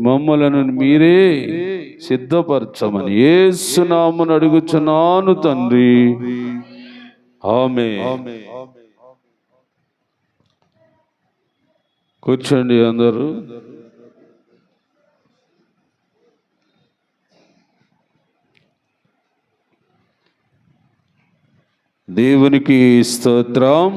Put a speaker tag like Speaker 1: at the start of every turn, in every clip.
Speaker 1: మమ్మలను మీరే సిద్ధపరచమని యేసు నామమున అడుగుచున్నాను తండ్రి, ఆమేన్. కూర్చోండి అందరూ. దేవునికి స్తోత్రం.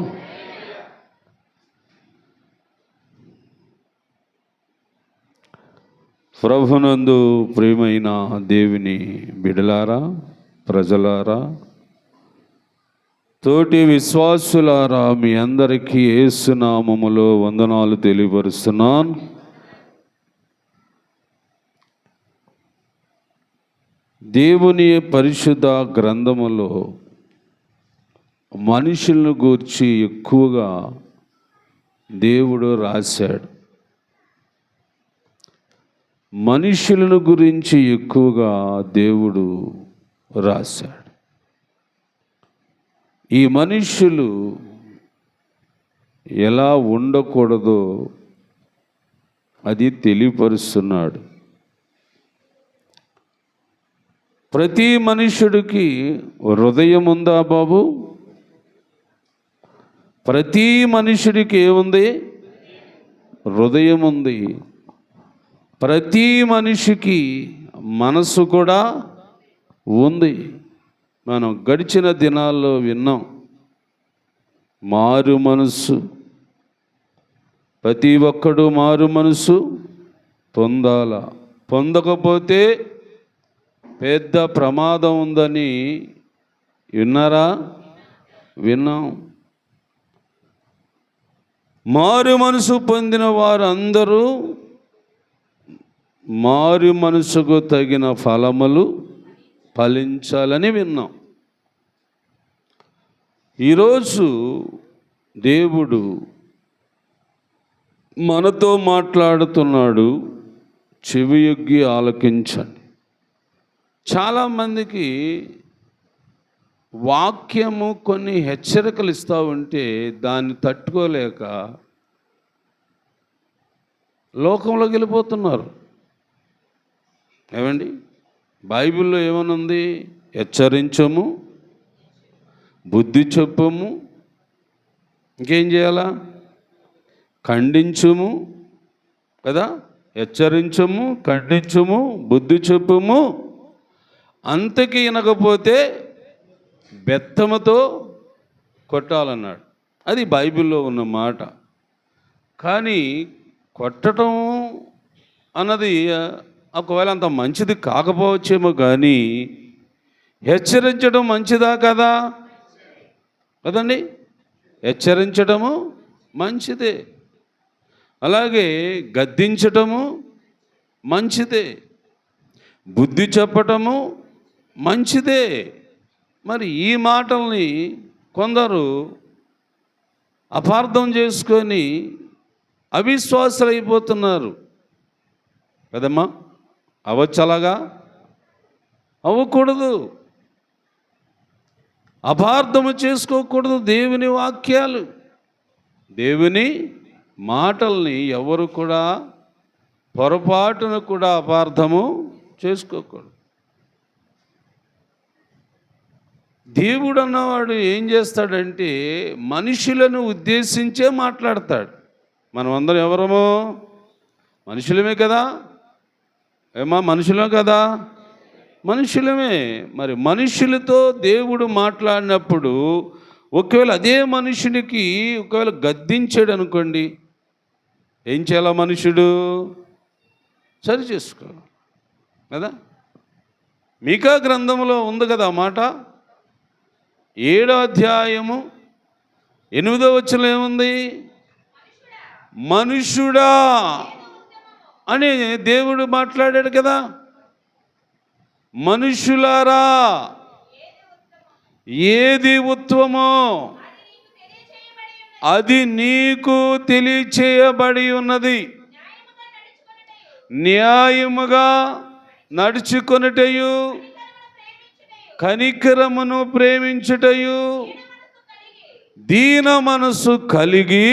Speaker 1: ప్రభునందు ప్రియమైన దేవుని బిడలారా, ప్రజలారా, తోటి విశ్వాసులారా, మీ అందరికీ యేసు నామములో వందనాలు తెలియపరుస్తున్నాను. దేవుని పరిశుద్ధ గ్రంథములో మనుషులను గూర్చి ఎక్కువగా దేవుడు రాశాడు. మనుషులను గురించి ఎక్కువగా దేవుడు రాశాడు. ఈ మనుషులు ఎలా ఉండకూడదో అది తెలియపరుస్తున్నాడు. ప్రతి మనుషుడికి హృదయం ఉందా బాబు? ప్రతి మనుషుడికి ఏముంది? హృదయం ఉంది. ప్రతి మనిషికి మనసు కూడా ఉంది. మనం గడిచిన దినాల్లో విన్నాం, మారు మనసు. ప్రతి ఒక్కడు మారు మనసు పొందాల. పొందకపోతే పెద్ద ప్రమాదం ఉందని విన్నారా? విన్నాం. మారు మనసు పొందిన వారందరూ మారు మనసుకు తగిన ఫలములు ఫలించాలని విన్నాం. ఈరోజు దేవుడు మనతో మాట్లాడుతున్నాడు. చెవియొగ్గి ఆలకించండి. చాలామందికి వాక్యము కొన్ని హెచ్చరికలు ఇస్తూ ఉంటే దాన్ని తట్టుకోలేక లోకంలోకి వెళ్ళిపోతున్నారు. ఏమండి, బైబిల్లో ఏమనుంది? హెచ్చరించము, బుద్ధి చెప్పము, ఇంకేం చేయాలా? ఖండించుము కదా. హెచ్చరించము, ఖండించుము, బుద్ధి చెప్పుము, అంతకి వినకపోతే బెత్తముతో కొట్టాలన్నాడు. అది బైబిల్లో ఉన్న మాట. కానీ కొట్టడం అన్నది ఒకవేళ అంత మంచిది కాకపోవచ్చేమో, కానీ హెచ్చరించడం మంచిదా కదా? కదండి, హెచ్చరించడము మంచిదే. అలాగే గద్దించటము మంచిదే, బుద్ధి చెప్పటము మంచిదే. మరి ఈ మాటల్ని కొందరు అపార్థం చేసుకొని అవిశ్వాసులు అయిపోతున్నారు కదమ్మా. అవచ్చలాగా అవ్వకూడదు. అపార్థము చేసుకోకూడదు. దేవుని వాక్యాలు, దేవుని మాటల్ని ఎవరు కూడా పొరపాటును కూడా అపార్థము చేసుకోకూడదు. దేవుడు అన్నవాడు ఏం చేస్తాడంటే మనుషులను ఉద్దేశించే మాట్లాడతాడు. మనం అందరం ఎవరమో మనుషులమే కదా. ఏమా మనుషులే కదా? మనుషులమే. మరి మనుషులతో దేవుడు మాట్లాడినప్పుడు ఒకవేళ అదే మనుషునికి ఒకవేళ గద్దించాడు అనుకోండి, ఏం చేయాలా? మనుషుడు సరి చేసుకో కదా. మీకా గ్రంథంలో ఉంది కదా మాట. 7వ అధ్యాయము 8వ వచనంలో ఏముంది? మనుషుడా అని దేవుడు మాట్లాడాడు కదా. మనుషులారా, ఏది ఉత్తమమో అది నీకు తెలియచేయబడి ఉన్నది. న్యాయముగా నడుచుకొనుటయు, కనికరమును ప్రేమించుటయు, దీన మనసు కలిగి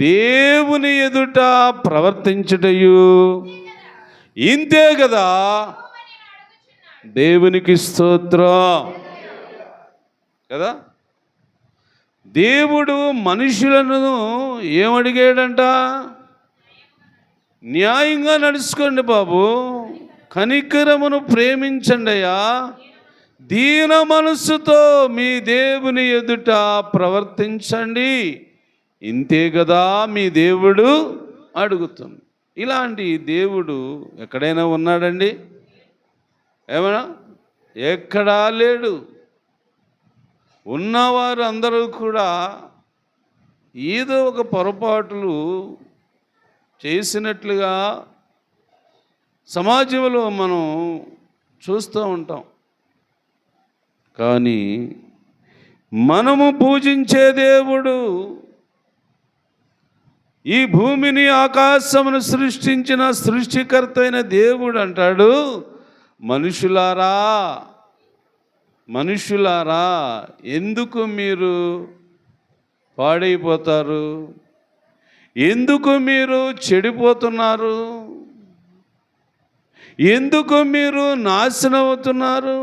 Speaker 1: దేవుని ఎదుట ప్రవర్తించుటయు ఇంతే కదా. దేవునికి స్తోత్రం కదా. దేవుడు మనుషులను ఏమడిగాడంట? న్యాయంగా నడుచుకోండి బాబు, కనికరమును ప్రేమించండి అయ్యా, దీన మనస్సుతో మీ దేవుని ఎదుట ప్రవర్తించండి, ఇంతే కదా మీ దేవుడు అడుగుతుంది. ఇలాంటి దేవుడు ఎక్కడైనా ఉన్నాడండి? ఏమన్నా? ఎక్కడా లేడు. ఉన్నవారు అందరూ కూడా ఏదో ఒక పొరపాట్లు చేసినట్లుగా సమాజంలో మనం చూస్తూ ఉంటాం. కానీ మనము పూజించే దేవుడు, ఈ భూమిని ఆకాశమును సృష్టించిన సృష్టికర్త అయిన దేవుడు అంటాడు, మనుషులారా మనుషులారా ఎందుకు మీరు పాడైపోతారు? ఎందుకు మీరు చెడిపోతున్నారు? ఎందుకు మీరు నాశనం అవుతున్నారు?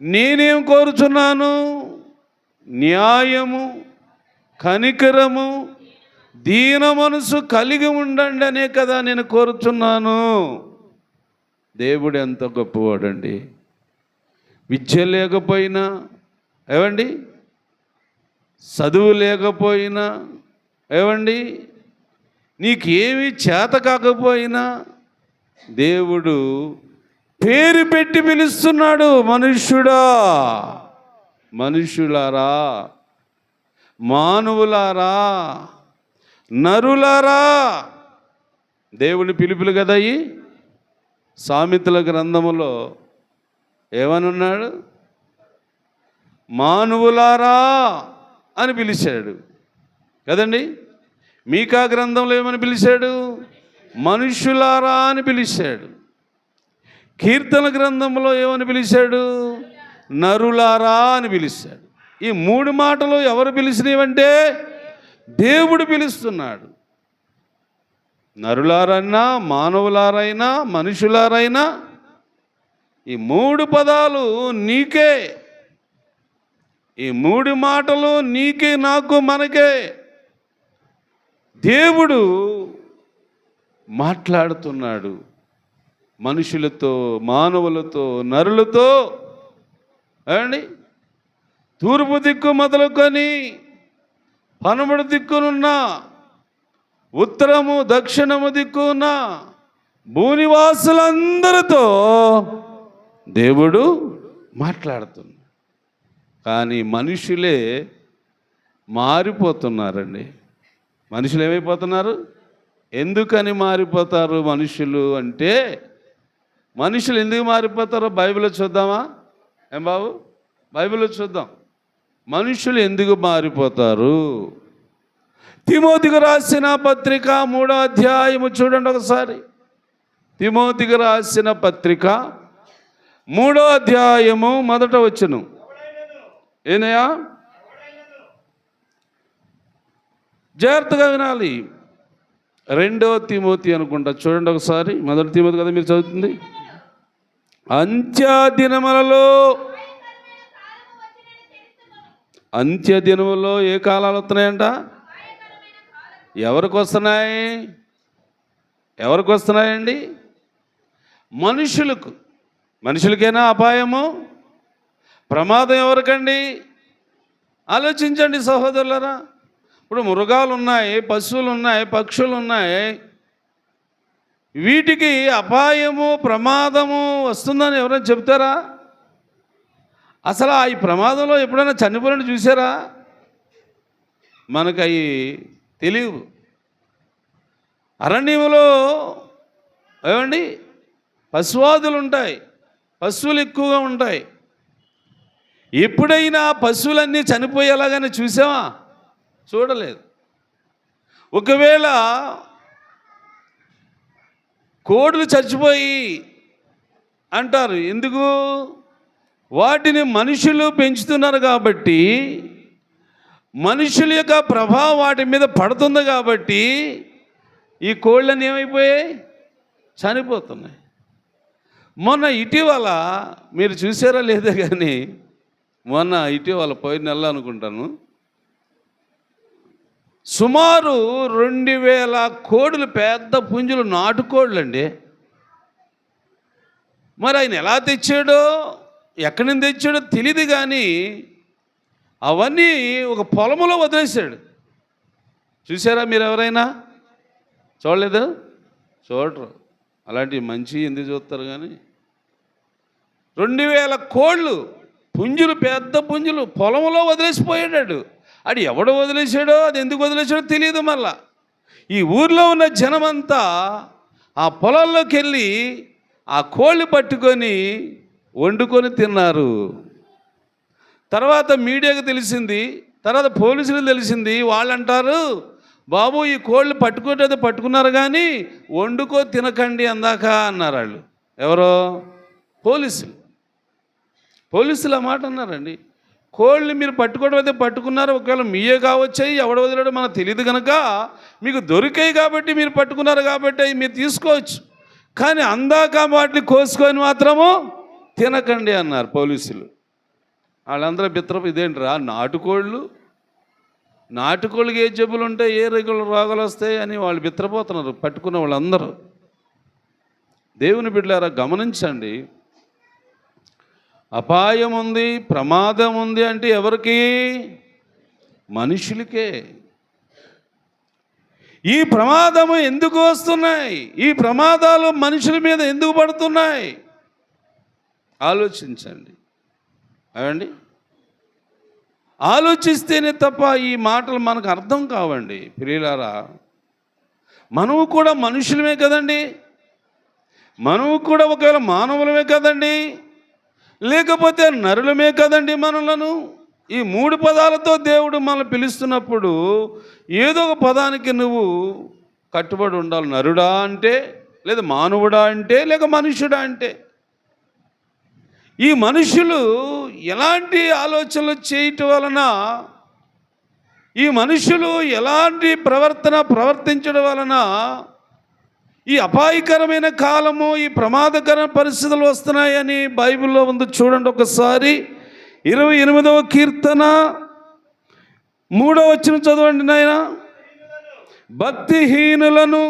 Speaker 1: నేనేం కోరుచున్నాను? న్యాయము, కనికరము, దీన మనసు కలిగి ఉండండి అనే కదా నేను కోరుచున్నాను. దేవుడు ఎంత గొప్పవాడండి. విద్య లేకపోయినా, ఏవండి, చదువు లేకపోయినా, ఏవండి, నీకేమీ చేత కాకపోయినా దేవుడు పేరు పెట్టి పిలుస్తున్నాడు. మనుష్యుడా, మనుషులారా, మానవులారా, నరులారా. దేవుని పిలుపులు కదా ఈ సామెతల గ్రంథములో ఏమనున్నాడు? మానవులారా అని పిలిచాడు కదండి. మీకా గ్రంథంలో ఏమని పిలిచాడు? మనుషులారా అని పిలిచాడు. కీర్తన గ్రంథంలో ఏమని పిలిచాడు? నరులారా అని పిలిచాడు. ఈ మూడు మాటలు ఎవరు పిలిచినవంటే దేవుడు పిలుస్తున్నాడు. నరులారైనా, మానవులారైనా, మనుషులారైనా, ఈ మూడు పదాలు నీకే, ఈ మూడు మాటలు నీకే, నాకు, మనకే దేవుడు మాట్లాడుతున్నాడు. మనుషులతో, మానవులతో, నరులతో. అండి, తూర్పు దిక్కు మొదలుకొని పనమడు దిక్కునున్న, ఉత్తరము దక్షిణము దిక్కున భూనివాసులందరితో దేవుడు మాట్లాడుతున్నాడు. కానీ మనుషులే మారిపోతున్నారండి. మనుషులు ఏమైపోతున్నారు? ఎందుకని మారిపోతారు మనుషులు అంటే, మనుషులు ఎందుకు మారిపోతారో బైబిల్లో చూద్దామా? ఏం బాబు, బైబిల్లో చూద్దాం. మనుషులు ఎందుకు మారిపోతారు? తిమోతికి రాసిన పత్రిక 3వ అధ్యాయము చూడండి ఒకసారి. తిమోతికి రాసిన పత్రిక 3వ అధ్యాయము 1వ వచనం. ఏనయా, జాగ్రత్తగా వినాలి. 2వ తిమోతి అనుకుంటా, చూడండి ఒకసారి. 1 తిమోతి కదా మీరు చదువుతుంది. అంత్యదినములో ఏ కాలాలు వస్తున్నాయంట? ఎవరికి వస్తున్నాయి? ఎవరికి వస్తున్నాయండి? మనుషులకు. మనుషులకైనా అపాయము, ప్రమాదం ఎవరికండి? ఆలోచించండి సహోదరులరా. ఇప్పుడు మృగాలు ఉన్నాయి, పశువులు ఉన్నాయి, పక్షులు ఉన్నాయి. వీటికి అపాయము, ప్రమాదము వస్తుందని ఎవరైనా చెప్తారా? అసలు ఈ ప్రమాదంలో ఎప్పుడైనా చనిపోయినట్టు చూసారా? మనకు అవి తెలియవు. అరణ్యంలో ఏమండి పశువాదులు ఉంటాయి, పశువులు ఎక్కువగా ఉంటాయి. ఎప్పుడైనా పశువులన్నీ చనిపోయేలాగానే చూసామా? చూడలేదు. ఒకవేళ కోడులు చచ్చిపోయి అంటారు, ఎందుకు? వాటిని మనుషులు పెంచుతున్నారు కాబట్టి మనుషుల యొక్క ప్రభావం వాటి మీద పడుతుంది కాబట్టి ఈ కోళ్ళని ఏమైపోయాయి, చనిపోతున్నాయి. మొన్న ఇటీవల మీరు చూసారా లేదా కానీ, మొన్న ఇటీవల పోయిన నెల అనుకుంటాను, సుమారు 2000 కోడులు, పెద్ద పుంజులు, నాటుకోళ్ళు అండి. మరి ఆయన ఎలా తెచ్చాడో, ఎక్కడి నుంచి తెచ్చాడో తెలియదు కానీ అవన్నీ ఒక పొలంలో వదిలేశాడు. చూసారా మీరు ఎవరైనా? చూడలేదు? చూడరు. అలాంటివి మంచి ఎందుకు చూస్తారు కానీ 2000 కోళ్ళు, పుంజులు, పెద్ద పుంజులు పొలంలో వదిలేసిపోయాడు. అది ఎవడు వదిలేశాడో, అది ఎందుకు వదిలేశాడో తెలియదు. మళ్ళా ఈ ఊర్లో ఉన్న జనమంతా ఆ పొలాల్లోకి వెళ్ళి ఆ కోళ్ళు పట్టుకొని వండుకొని తిన్నారు. తర్వాత మీడియాకు తెలిసింది, తర్వాత పోలీసులకు తెలిసింది. వాళ్ళు అంటారు, బాబు ఈ కోళ్ళు పట్టుకున్నారు కానీ వండుకో తినకండి అందాక అన్నారు వాళ్ళు. ఎవరో? పోలీసులు ఆ మాట అన్నారండి. కోళ్ళు మీరు పట్టుకోవడం అయితే పట్టుకున్నారు, ఒకవేళ మీయే కావచ్చాయి, ఎవడ వదిలేడో మనకు తెలియదు కనుక మీకు దొరికాయి కాబట్టి మీరు పట్టుకున్నారు కాబట్టి అవి మీరు తీసుకోవచ్చు, కానీ అందాక వాటిని కోసుకొని మాత్రము తినకండి అన్నారు పోలీసులు. వాళ్ళందరూ బిత్రపు, ఇదేంట్రా నాటుకోళ్ళకి ఏ జబ్బులు ఉంటాయి, ఏ రోగాలు వస్తాయి అని వాళ్ళు బిత్రపోతున్నారు పట్టుకున్న వాళ్ళందరూ. దేవుని బిడ్డలారా గమనించండి, అపాయం ఉంది, ప్రమాదం ఉంది అంటే ఎవరికి? మనుషులకే. ఈ ప్రమాదము ఎందుకు వస్తున్నాయి? ఈ ప్రమాదాలు మనుషుల మీద ఎందుకు పడుతున్నాయి? ఆలోచించండి. అవండి, ఆలోచిస్తేనే తప్ప ఈ మాటలు మనకు అర్థం కావండి. ప్రియులారా, మనము కూడా మనుషులమే కదండి, మనము కూడా ఒకవేళ మానవులమే కదండి, లేకపోతే నరులమే కదండి. మనలను ఈ 3 పదాలతో దేవుడు మనల్ని పిలుస్తున్నప్పుడు ఏదో ఒక పదానికి నువ్వు కట్టుబడి ఉండాలి. నరుడా అంటే, లేదా మానవుడా అంటే, లేక మనుషుడా అంటే. ఈ మనుషులు ఎలాంటి ఆలోచనలు చేయటం వలన, ఈ మనుషులు ఎలాంటి ప్రవర్తించడం వలన ఈ అపాయకరమైన కాలము, ఈ ప్రమాదకరమైన పరిస్థితులు వస్తున్నాయని బైబిల్లో ఉంది. చూడండి ఒకసారి 28వ కీర్తన 3వ వచనం చదవండి నాయన. భక్తిహీనులను,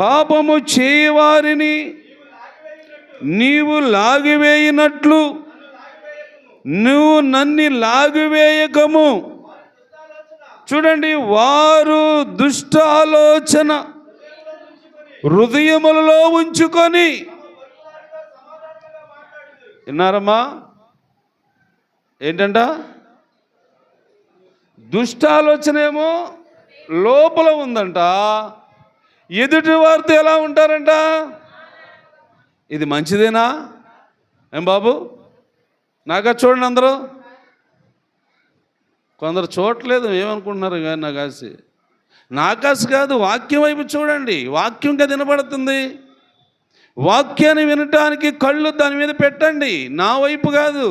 Speaker 1: పాపము చేయవారిని నీవు లాగివేయినట్లు నువ్వు నన్ను లాగివేయకము. చూడండి, వారు దుష్ట ఆలోచన హృదయములలో ఉంచుకొని, విన్నారమ్మా? ఏంటంట? దుష్ట ఆలోచన ఏమో లోపల ఉందంట, ఎదుటి వారితో ఎలా ఉంటారంట? ఇది మంచిదేనా? ఏం బాబు, నాకా చూడండి, అందరూ కొందరు చూడట్లేదు, ఏమనుకుంటున్నారు కానీ నాకాసి కాదు, వాక్యం వైపు చూడండి. వాక్యం కదా వినపడుతుంది. వాక్యాన్ని వినటానికి కళ్ళు దాని మీద పెట్టండి, నా వైపు కాదు.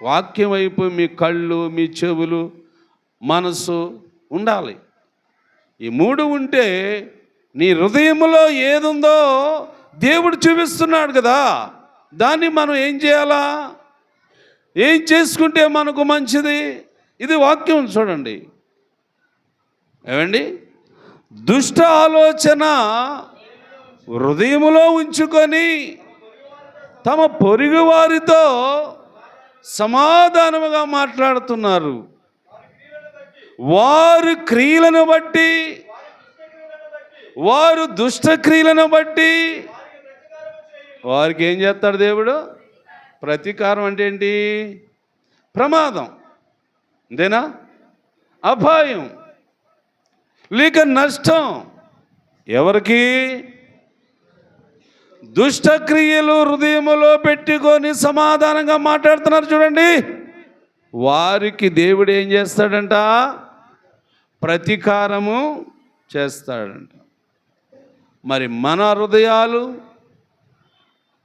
Speaker 1: వాక్యం వైపు మీ కళ్ళు, మీ చెవులు, మనసు ఉండాలి. ఈ 3 ఉంటే నీ హృదయంలో ఏదుందో దేవుడు చూపిస్తున్నాడు కదా, దాన్ని మనం ఏం చేయాలా? ఏం చేసుకుంటే మనకు మంచిది? ఇది వాక్యం చూడండి. ఏమండి, దుష్ట ఆలోచన హృదయములో ఉంచుకొని తమ పొరుగు వారితో సమాధానముగా మాట్లాడుతున్నారు. వారు క్రియలను బట్టి, వారు దుష్ట క్రియలను బట్టి వారికి ఏం చేస్తాడు దేవుడు? ప్రతీకారం. అంటే ఏంటి? ప్రమాదం, అంతేనా? అపాయం, లేక నష్టం. ఎవరికి? దుష్టక్రియలు హృదయములో పెట్టుకొని సమాధానంగా మాట్లాడుతున్నారు చూడండి, వారికి దేవుడు ఏం చేస్తాడంట? ప్రతీకారము చేస్తాడంట. మరి మన హృదయాలు,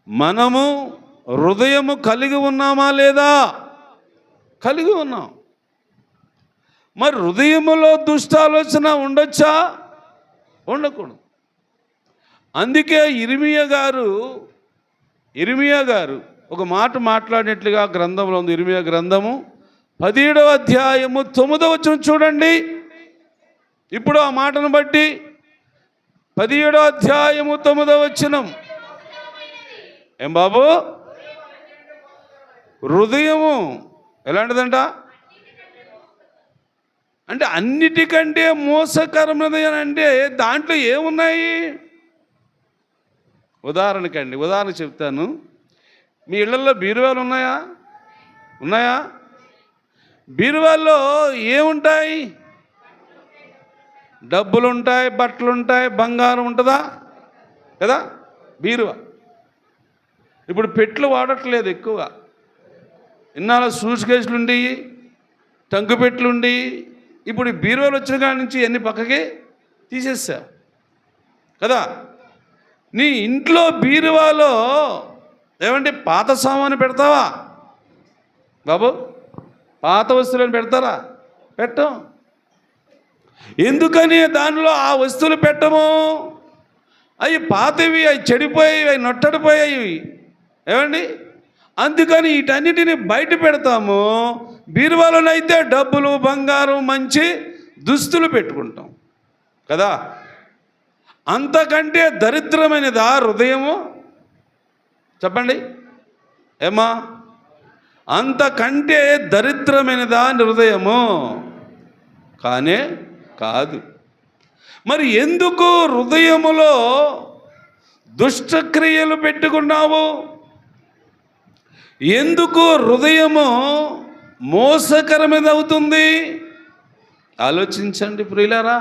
Speaker 1: మనము హృదయము కలిగి ఉన్నామా లేదా? కలిగి ఉన్నాం. మరి హృదయములో దుష్టాలోచన ఉండొచ్చా? ఉండకూడదు. అందుకే ఇర్మియా గారు ఒక మాట మాట్లాడినట్లుగా గ్రంథంలో ఉంది. ఇర్మియా గ్రంథము 17వ అధ్యాయము 9వ వచనం చూడండి. ఇప్పుడు ఆ మాటను బట్టి 17వ అధ్యాయము 9వ వచనం, ఏం బాబు? హృదయము ఎలాంటిదంట అంటే అన్నిటికంటే మోసకరమైనది అని అంటే దాంట్లో ఏమున్నాయి? ఉదాహరణ చెప్తాను. మీ ఇళ్లలో బీరువాలు ఉన్నాయా? బీరువాల్లో ఏముంటాయి? డబ్బులు ఉంటాయి, బట్టలు ఉంటాయి, బంగారం ఉంటుందా కదా? బీరువా. ఇప్పుడు పెట్లు వాడట్లేదు ఎక్కువగా. ఇన్నాళ్ళ సూట్ కేసులు ఉండి, టంకు పెట్లు ఉండి, ఇప్పుడు బీరువాలు వచ్చిన కాడి నుంచి ఎన్ని పక్కకి తీసేసా కదా. నీ ఇంట్లో బీరువాలో ఏమంటే పాత సామాను పెడతావా బాబు? పాత వస్తువులను పెడతారా? పెట్టం. ఎందుకని దానిలో ఆ వస్తువులు పెట్టము? అవి పాతవి, అవి చెడిపోయాయి, అవి నొట్టడిపోయాయి. ఏమండి? అందుకని వీటన్నిటిని బయట పెడతాము. బీరువాలోనైతే డబ్బులు, బంగారం, మంచి దుస్తులు పెట్టుకుంటాం కదా. అంతకంటే దరిద్రమైనదా హృదయము? చెప్పండి ఏమా? అంతకంటే దరిద్రమైనదా హృదయము? కానే కాదు. మరి ఎందుకు హృదయములో దుష్టక్రియలు పెట్టుకున్నావు? ఎందుకు హృదయము మోసకరమైనది అవుతుంది? ఆలోచించండి ప్రియులారా.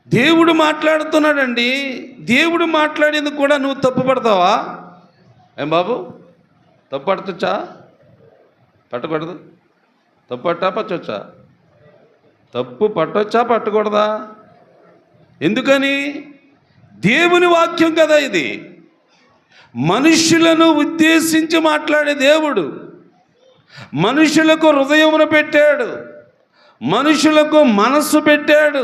Speaker 1: దేవుడు మాట్లాడుతున్నాడండి. దేవుడు మాట్లాడేందుకు కూడా నువ్వు తప్పుపడతావా? ఏం బాబు? తప్పు పడతొచ్చా? పట్టకూడదు. తప్పు పట్టొచ్చా? తప్పు పట్టొచ్చా? పట్టకూడదా? ఎందుకని? దేవుని వాక్యం కదా ఇది. మనుషులను ఉద్దేశించి మాట్లాడే దేవుడు. మనుషులకు హృదయమును పెట్టాడు, మనుషులకు మనస్సు పెట్టాడు.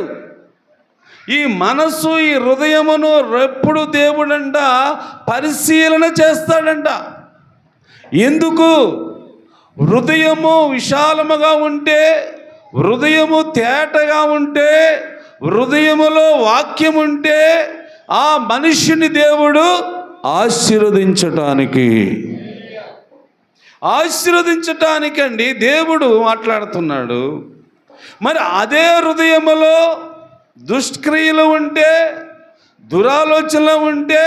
Speaker 1: ఈ మనస్సు, ఈ హృదయమును ఎప్పుడు దేవుడంట పరిశీలన చేస్తాడంట. ఎందుకు? హృదయము విశాలముగా ఉంటే, హృదయము తేటగా ఉంటే, హృదయములో వాక్యం ఉంటే ఆ మనిషిని దేవుడు ఆశీర్వదించటానికండి దేవుడు మాట్లాడుతున్నాడు. మరి అదే హృదయములో దుష్క్రియలు ఉంటే, దురాలోచనలు ఉంటే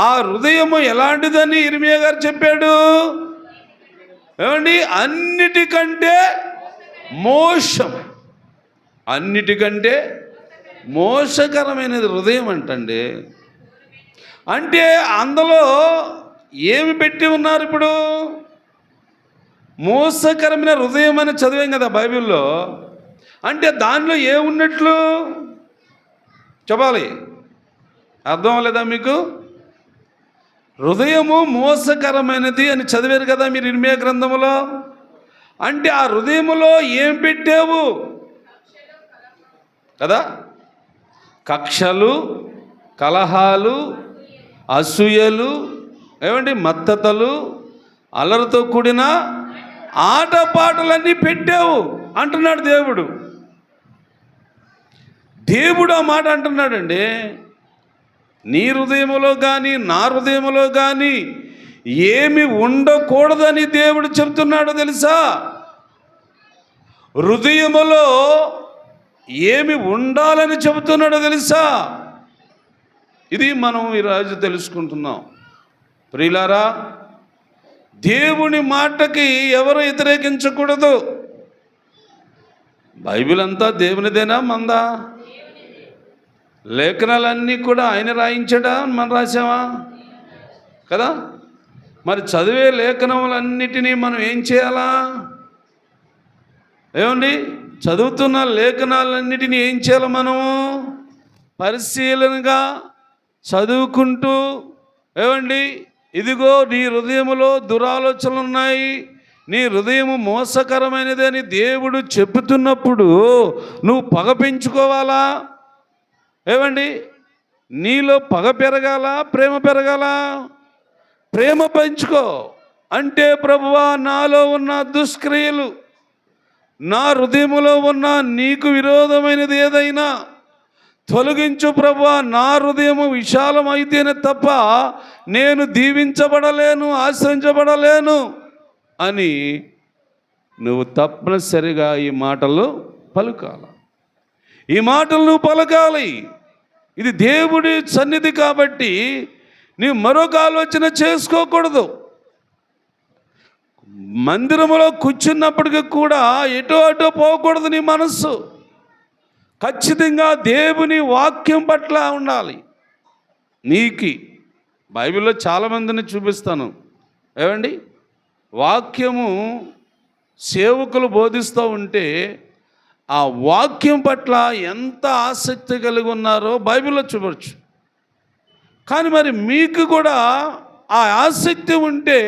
Speaker 1: ఆ హృదయము ఎలాంటిదని ఇర్మియా గారు చెప్పాడు. ఏమండి? అన్నిటికంటే మోసకరమైనది హృదయం అంటండి. అంటే అందులో ఏమి పెట్టి ఉన్నారు? ఇప్పుడు మోసకరమైన హృదయం అని చదివాం కదా బైబిల్లో. అంటే దానిలో ఏమున్నట్లు చెప్పాలి? అర్థం అవ్వలేదా మీకు? హృదయము మోసకరమైనది అని చదివారు కదా మీరు ఇర్మియా గ్రంథములో. అంటే ఆ హృదయములో ఏం పెట్టావు కదా? కక్షలు, కలహాలు, అసూయలు, ఏమండి మత్తతలు, అల్లరితో కూడిన ఆటపాటలన్నీ పెట్టావు అంటున్నాడు దేవుడు. దేవుడు ఆ మాట అంటున్నాడండి. నీ హృదయములో కానీ నా హృదయములో కానీ ఏమి ఉండకూడదని దేవుడు చెప్తున్నాడో తెలుసా? హృదయములో ఏమి ఉండాలని చెబుతున్నాడో తెలుసా? ఇది మనం ఈరోజు తెలుసుకుంటున్నాం. ప్రియులారా, దేవుని మాటకి ఎవరు వ్యతిరేకించకూడదు. బైబిల్ అంతా దేవునిదేనా మందా? లేఖనాలన్నీ కూడా ఆయన రాయించడా, మనం రాసామా కదా? మరి చదివే లేఖనములన్నిటినీ మనం ఏం చేయాలా? ఏమండి? చదువుతున్న లేఖనాలన్నిటినీ ఏం చేయాలి? మనము పరిశీలనగా చదువుకుంటూ, ఏమండి ఇదిగో నీ హృదయములో దురాలోచనలు ఉన్నాయి, నీ హృదయం మోసకరమైనది అని దేవుడు చెబుతున్నప్పుడు నువ్వు పగ పెంచుకోవాలా? ఏమండి, నీలో పగ పెరగాల, ప్రేమ పెరగాల? ప్రేమ పెంచుకో. అంటే ప్రభువా, నాలో ఉన్న దుష్క్రియలు, నా హృదయములో ఉన్న నీకు విరోధమైనది ఏదైనా తొలగించు ప్రభువా. నా హృదయము విశాలమైతేనే తప్ప నేను దీవించబడలేను, ఆశ్రయించబడలేను అని నువ్వు తప్పనిసరిగా ఈ మాటలు పలుకాలి. ఈ మాటలు నువ్వు పలకాలి. ఇది దేవుడి సన్నిధి కాబట్టి నీవు మరొక ఆలోచన చేసుకోకూడదు. మందిరములో కూర్చున్నప్పటికీ కూడా ఎటో అటో పోకూడదు. నీ మనస్సు ఖచ్చితంగా దేవుని వాక్యం పట్ల ఉండాలి. నీకి బైబిల్లో చాలామందిని చూపిస్తాను. ఏమండి, వాక్యము సేవకులు బోధిస్తూ ఉంటే ఆ వాక్యం పట్ల ఎంత ఆసక్తి కలిగి ఉన్నారో బైబిల్లో చూపవచ్చు. కానీ మరి మీకు కూడా ఆ ఆసక్తి ఉంటే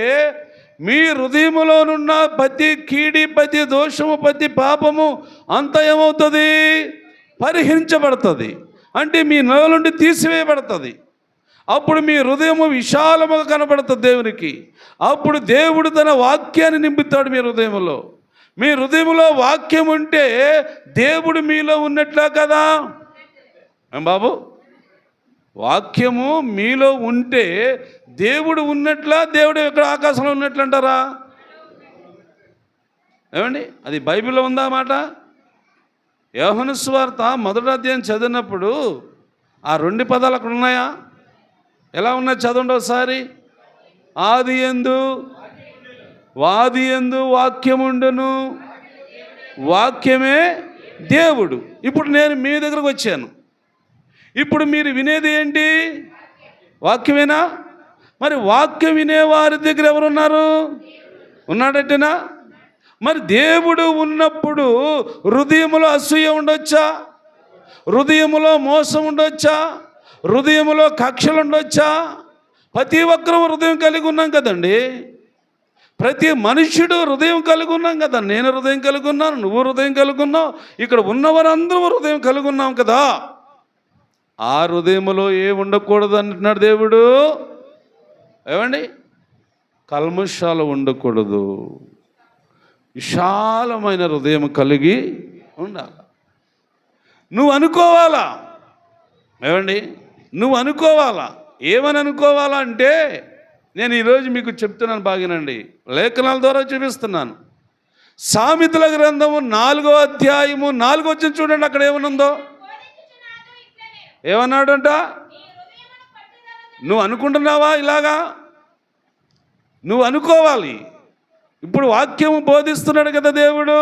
Speaker 1: మీ హృదయములోనున్న ప్రతి కీడి, ప్రతి దోషము, ప్రతి పాపము అంత ఏమవుతుంది? పరిహరించబడుతుంది. అంటే మీ నోటి నుండి తీసివేయబడుతుంది. అప్పుడు మీ హృదయము విశాలముగా కనబడుతుంది దేవునికి. అప్పుడు దేవుడు తన వాక్యాన్ని నింపుతాడు మీ హృదయంలో. మీ హృదయంలో వాక్యం ఉంటే దేవుడు మీలో ఉన్నట్లా కదా బాబు? వాక్యము మీలో ఉంటే దేవుడు ఉన్నట్లా? దేవుడు ఎక్కడ ఆకాశంలో ఉన్నట్లు అంటారా? ఏమండి, అది బైబిల్లో ఉందా మాట? యోహాను సువార్త 1వ అధ్యాయం చదివినప్పుడు ఆ 2 పదాలు అక్కడ ఉన్నాయా? ఎలా ఉన్నాయి చదవండి ఒకసారి. ఆది యందు వాక్యముండును, వాక్యమే దేవుడు. ఇప్పుడు నేను మీ దగ్గరకు వచ్చాను. ఇప్పుడు మీరు వినేది ఏంటి? వాక్యమేనా? మరి వాక్యం వినేవారి దగ్గర ఎవరున్నారు? ఉన్నాడట్టేనా? మరి దేవుడు ఉన్నప్పుడు హృదయములో అసూయ ఉండొచ్చా? హృదయములో మోసం ఉండొచ్చా? హృదయములో కక్షలు ఉండొచ్చా? ప్రతి ఒక్కరూ హృదయం కలిగి ఉన్నాం కదండి. ప్రతి మనుష్యుడు హృదయం కలిగి ఉన్నాం కదా. నేను హృదయం కలిగి ఉన్నాను, నువ్వు హృదయం కలిగి ఉన్నావు, ఇక్కడ ఉన్నవారందరూ హృదయం కలిగి ఉన్నాం కదా. ఆ హృదయములో ఏం ఉండకూడదు అంటున్నాడు దేవుడు. ఏమండి, కల్మషాలు ఉండకూడదు. విశాలమైన హృదయం కలిగి ఉండాలి. నువ్వు అనుకోవాలా? ఏమండి, నువ్వు అనుకోవాలా? ఏమని అనుకోవాలా అంటే, నేను ఈరోజు మీకు చెప్తున్నాను, బాగినండి, లేఖనాల ద్వారా చూపిస్తున్నాను. సామెతల గ్రంథము 4వ అధ్యాయము 4వ వచనం చూడండి. అక్కడ ఏమనుందో? ఏమన్నాడంట? నువ్వు అనుకుంటున్నావా ఇలాగా? నువ్వు అనుకోవాలి. ఇప్పుడు వాక్యము బోధిస్తున్నాడు కదా దేవుడు.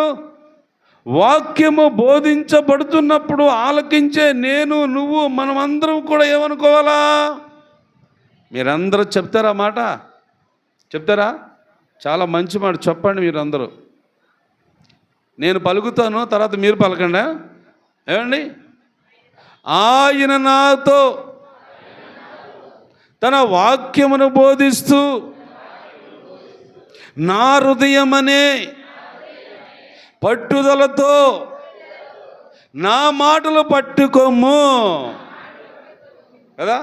Speaker 1: వాక్యము బోధించబడుతున్నప్పుడు ఆలకించే నేను, నువ్వు, మనమందరం కూడా ఏమనుకోవాలా? మీరందరూ చెప్తారా మాట? చెప్తారా? చాలా మంచి మాట చెప్పండి మీరందరూ. నేను పలుకుతాను, తర్వాత మీరు పలకండి. ఏమండి, ఆయన నాతో తన వాక్యమును బోధిస్తూ నా హృదయమనే పట్టుదలతో నా మాటలు పట్టుకోము కదా.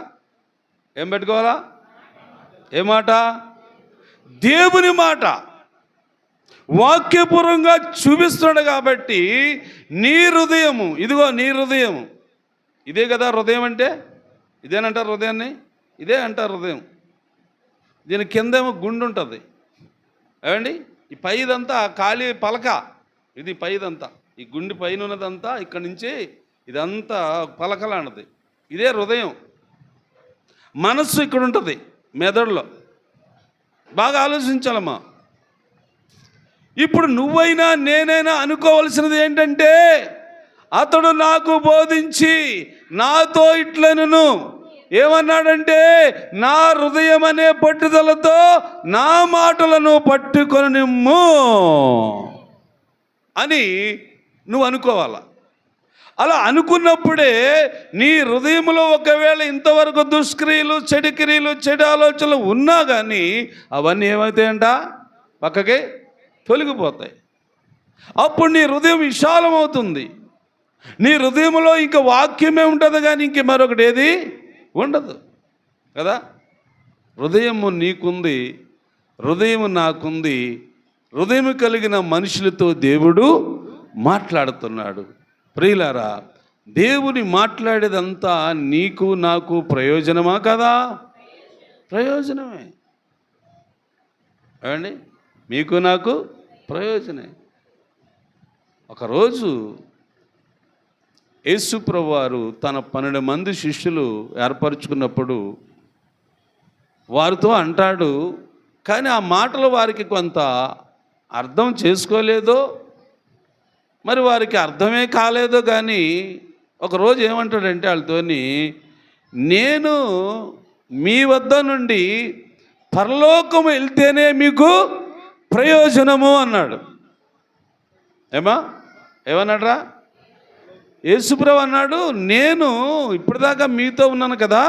Speaker 1: ఏం పెట్టుకోవాలా? ఏ మాట? దేవుని మాట వాక్యపూర్వంగా చూపిస్తున్నాడు కాబట్టి నీ హృదయము, ఇదిగో నీ హృదయము, ఇదే కదా హృదయం అంటే. ఇదేనంటారు హృదయాన్ని, ఇదే అంటారు హృదయం. దీని కిందేమో గుండు ఉంటుంది. ఏమండి, ఈ పైదంతా ఖాళీ పలక, ఇది పైదంతా, ఈ గుండె పైన ఉన్నదంతా ఇక్కడి నుంచి ఇదంతా పలకలాంటిది. ఇదే హృదయం. మనస్సు ఇక్కడ ఉంటుంది, మెదడులో. బాగా ఆలోచించాలమ్మా. ఇప్పుడు నువ్వైనా నేనైనా అనుకోవలసినది ఏంటంటే, అతడు నాకు బోధించి నాతో ఇట్లనను ఏమన్నాడంటే, నా హృదయం అనే పట్టుదలతో నా మాటలను పట్టుకొని నిమ్ము అని నువ్వు అనుకోవాలా. అలా అనుకున్నప్పుడే నీ హృదయంలో ఒకవేళ ఇంతవరకు దుష్క్రియలు, చెడు క్రియలు, చెడు ఆలోచనలు ఉన్నా కానీ అవన్నీ ఏమవుతాయంట? పక్కకి తొలగిపోతాయి. అప్పుడు నీ హృదయం విశాలమవుతుంది. నీ హృదయంలో ఇంకా వాక్యమే ఉంటుంది, కానీ ఇంక మరొకటి ఏది ఉండదు కదా. హృదయము నీకుంది, హృదయము నాకుంది. హృదయం కలిగిన మనుషులతో దేవుడు మాట్లాడుతున్నాడు. ప్రియులారా, దేవుని మాట్లాడేదంతా నీకు నాకు ప్రయోజనమా కదా? ప్రయోజనమే. ఏమండి, మీకు నాకు ప్రయోజనమే. ఒకరోజు యేసుప్రభువు వారు తన 12 మంది శిష్యులు ఏర్పరచుకున్నప్పుడు వారితో అంటాడు, కానీ ఆ మాటలు వారికి కొంత అర్థం చేసుకోలేదో, మరి వారికి అర్థమే కాలేదో, కానీ ఒకరోజు ఏమంటాడంటే వాళ్ళతోని, నేను మీ వద్ద నుండి పరలోకం వెళ్తేనే మీకు ప్రయోజనము అన్నాడు. ఏమన్నాడ్రా? యేసుప్రభువు అన్నాడు, నేను ఇప్పటిదాకా మీతో ఉన్నాను కదా,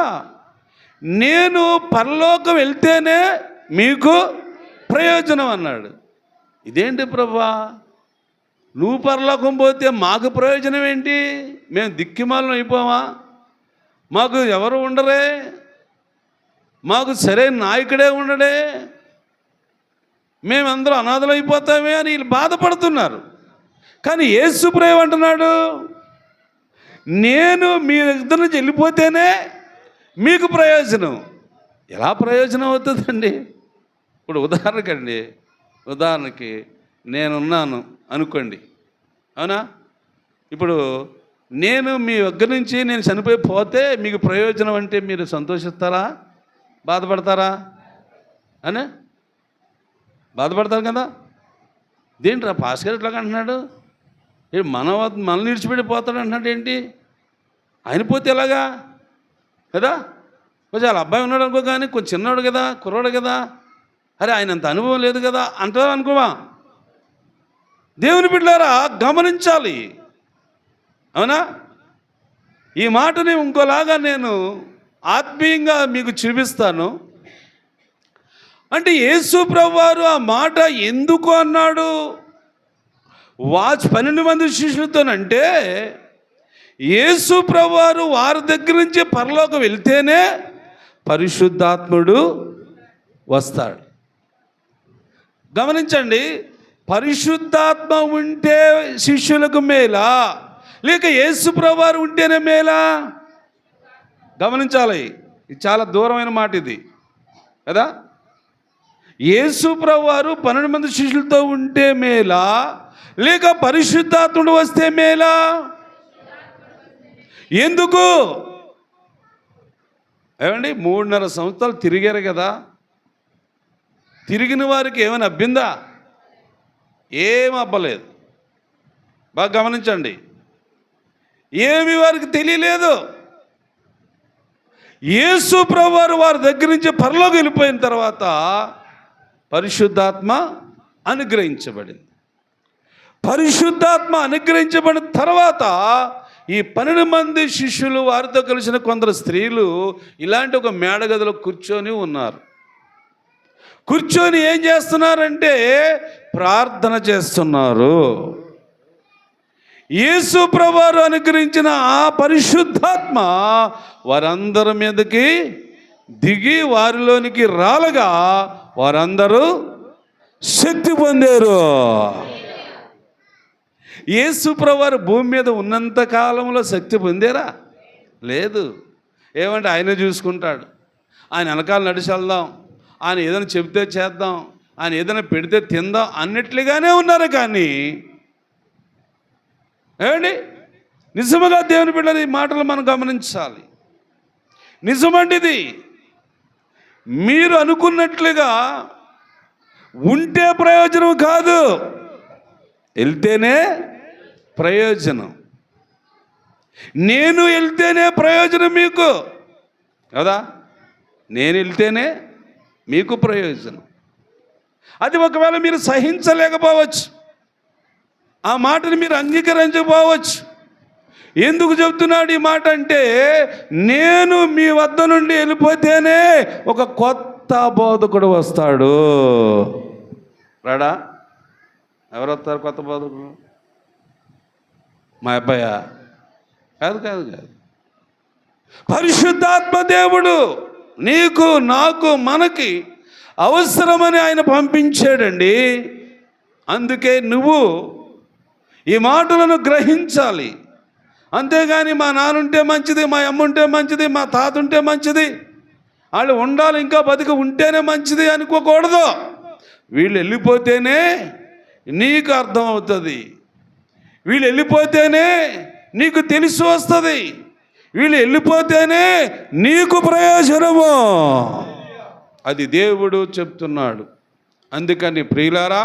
Speaker 1: నేను పరలోకం వెళ్తేనే మీకు ప్రయోజనం అన్నాడు. ఇదేంటి ప్రభువా, నువ్వు పరలోకం పోతే మాకు ప్రయోజనం ఏంటి? మేము దిక్కిమాలను అయిపోవా? మాకు ఎవరు ఉండరే? మాకు సరైన నాయకుడే ఉండడే? మేమందరూ అనాథలు అయిపోతామే అని వీళ్ళు బాధపడుతున్నారు. కానీ యేసుప్రభువు ఏమంటున్నాడు, నేను మీ దగ్గర నుంచి వెళ్ళిపోతేనే మీకు ప్రయోజనం. ఎలా ప్రయోజనం అవుతుందండి? ఇప్పుడు ఉదాహరణకి నేనున్నాను అనుకోండి, అవునా? ఇప్పుడు నేను మీ దగ్గర నుంచి నేను చనిపోతే మీకు ప్రయోజనం అంటే మీరు సంతోషిస్తారా, బాధపడతారా? అని బాధపడతారు కదా. దేంట్రా పాస్కర్ ఎట్లాగా అంటున్నాడు? మనల్ని విడిచిపెట్టిపోతాడు అంటున్నాడు ఏంటి? ఆయన పోతే ఎలాగా కదా? కొంచెం వాళ్ళ అబ్బాయి ఉన్నాడు అనుకో, కానీ కొంచెం చిన్నవాడు కదా, కుర్రాడు కదా, అరే ఆయన అంత అనుభవం లేదు కదా అంటారు అనుకోవా? దేవుని బిడ్డలారా గమనించాలి, అవునా? ఈ మాటని ఇంకోలాగా నేను ఆత్మీయంగా మీకు చూపిస్తాను. అంటే యేసుప్రభువు వారు ఆ మాట ఎందుకు అన్నాడు? 12 మంది శిష్యులతోనంటే యేసుప్రభువు వారు వారి దగ్గర నుంచి పరలోకం వెళ్తేనే పరిశుద్ధాత్ముడు వస్తాడు. గమనించండి, పరిశుద్ధాత్మ ఉంటే శిష్యులకు మేలా, లేక యేసుప్రభువు వారు ఉంటేనే మేలా? గమనించాలి, ఇది చాలా దూరమైన మాట ఇది కదా. యేసుప్రభువు వారు 12 మంది శిష్యులతో ఉంటే మేలా, లేక పరిశుద్ధాత్ముడు వస్తే మేలా? ఎందుకు? ఏమండి, 3.5 సంవత్సరాలు తిరిగారు కదా, తిరిగిన వారికి ఏమైనా అబ్బిందా? ఏం అబ్బలేదు. బాగా గమనించండి, ఏమి వారికి తెలియలేదు. యేసుప్రభువు వారు వారి దగ్గర నుంచి పరలోకి వెళ్ళిపోయిన తర్వాత పరిశుద్ధాత్మ అనుగ్రహించబడింది. పరిశుద్ధాత్మ అనుగ్రహించబడిన తర్వాత ఈ 12 మంది శిష్యులు, వారితో కలిసిన కొందరు స్త్రీలు ఇలాంటి ఒక మేడగదిలో కూర్చొని ఉన్నారు. కూర్చొని ఏం చేస్తున్నారంటే ప్రార్థన చేస్తున్నారు. యేసుప్రభువు వారు అనుగ్రహించిన ఆ పరిశుద్ధాత్మ వారందరి మీదకి దిగి వారిలోనికి రాలగా వారందరూ శక్తి పొందారు. యేసుప్రభువు వారు భూమి మీద ఉన్నంత కాలంలో శక్తి పొందారా? లేదు. ఏమంటే ఆయన చూసుకుంటాడు, ఆయన వెనకాల నడిచి వెళ్దాం, ఆయన ఏదైనా చెబితే చేద్దాం, ఆయన ఏదైనా పెడితే తిందాం అన్నట్లుగానే ఉన్నారు. కానీ ఏమండి, నిజముగా దేవుని బిడ్డలు ఈ మాటలు మనం గమనించాలి. నిజమండి ఇది. మీరు అనుకున్నట్లుగా ఉంటే ప్రయోజనం కాదు, వెళ్తేనే ప్రయోజనం. నేను వెళ్తేనే ప్రయోజనం మీకు కదా, నేను వెళ్తేనే మీకు ప్రయోజనం. అది ఒకవేళ మీరు సహించలేకపోవచ్చు, ఆ మాటని మీరు అంగీకరించకపోవచ్చు. ఎందుకు చెప్తున్నాడు ఈ మాట అంటే, నేను మీ వద్ద నుండి వెళ్ళిపోతేనే ఒక కొత్త బోధకుడు వస్తాడు. రాడా? ఎవరు వస్తారు కొత్త బోధకులు? మా అబ్బాయా? కాదు కాదు కాదు. పరిశుద్ధాత్మ దేవుడు నీకు నాకు మనకి అవసరమని ఆయన పంపించాడండి. అందుకే నువ్వు ఈ మాటలను గ్రహించాలి. అంతేగాని మా నాన్న ఉంటే మంచిది, మా అమ్మ ఉంటే మంచిది, మా తాత ఉంటే మంచిది, వాళ్ళు ఉండాలి ఇంకా బతికి ఉంటేనే మంచిది అనుకోకూడదు. వీళ్ళు వెళ్ళిపోతేనే నీకు అర్థమవుతుంది, వీళ్ళు వెళ్ళిపోతేనే నీకు తెలిసి వస్తుంది, వీళ్ళు వెళ్ళిపోతేనే నీకు ప్రయోజనము. అది దేవుడు చెప్తున్నాడు. అందుకని ప్రియులారా,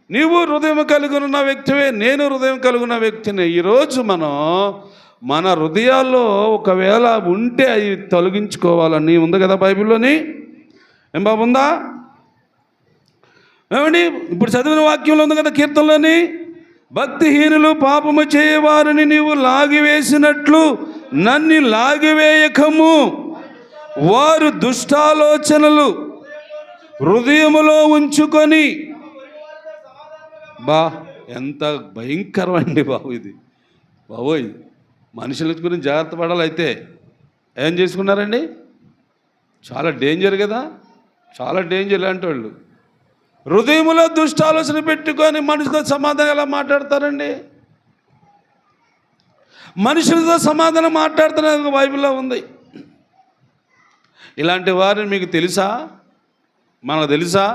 Speaker 1: నీవు హృదయం కలిగి ఉన్న వ్యక్తివే, నేను హృదయం కలిగి ఉన్న వ్యక్తిని. ఈరోజు మనం మన హృదయాల్లో ఒకవేళ ఉంటే అవి తొలగించుకోవాలని ఉంది కదా బైబిల్లోని. ఏం బాగుందా? ఏమండి, ఇప్పుడు చదివిన వాక్యంలో ఉంది కదా కీర్తనలోని, భక్తిహీనులు పాపము చేయవారిని నీవు లాగివేసినట్లు నన్ను లాగివేయకము, వారు దుష్టాలోచనలు హృదయములో ఉంచుకొని. బా, ఎంత భయంకరమండి బాబు ఇది. బాబోయ్, మనుషుల గురించి జాగ్రత్త పడాలి. అయితే ఏం చేసుకున్నారండి? చాలా డేంజర్ కదా, చాలా డేంజర్. ఇలాంటి వాళ్ళు హృదయములో దుష్టాలోచన పెట్టుకొని మనుషులతో సమాధానం ఎలా మాట్లాడతారండి? మనుషులతో సమాధానం మాట్లాడుతున్నది బైబిల్లో ఉంది. ఇలాంటి వారిని మీకు తెలుసా? మనకు తెలుసా?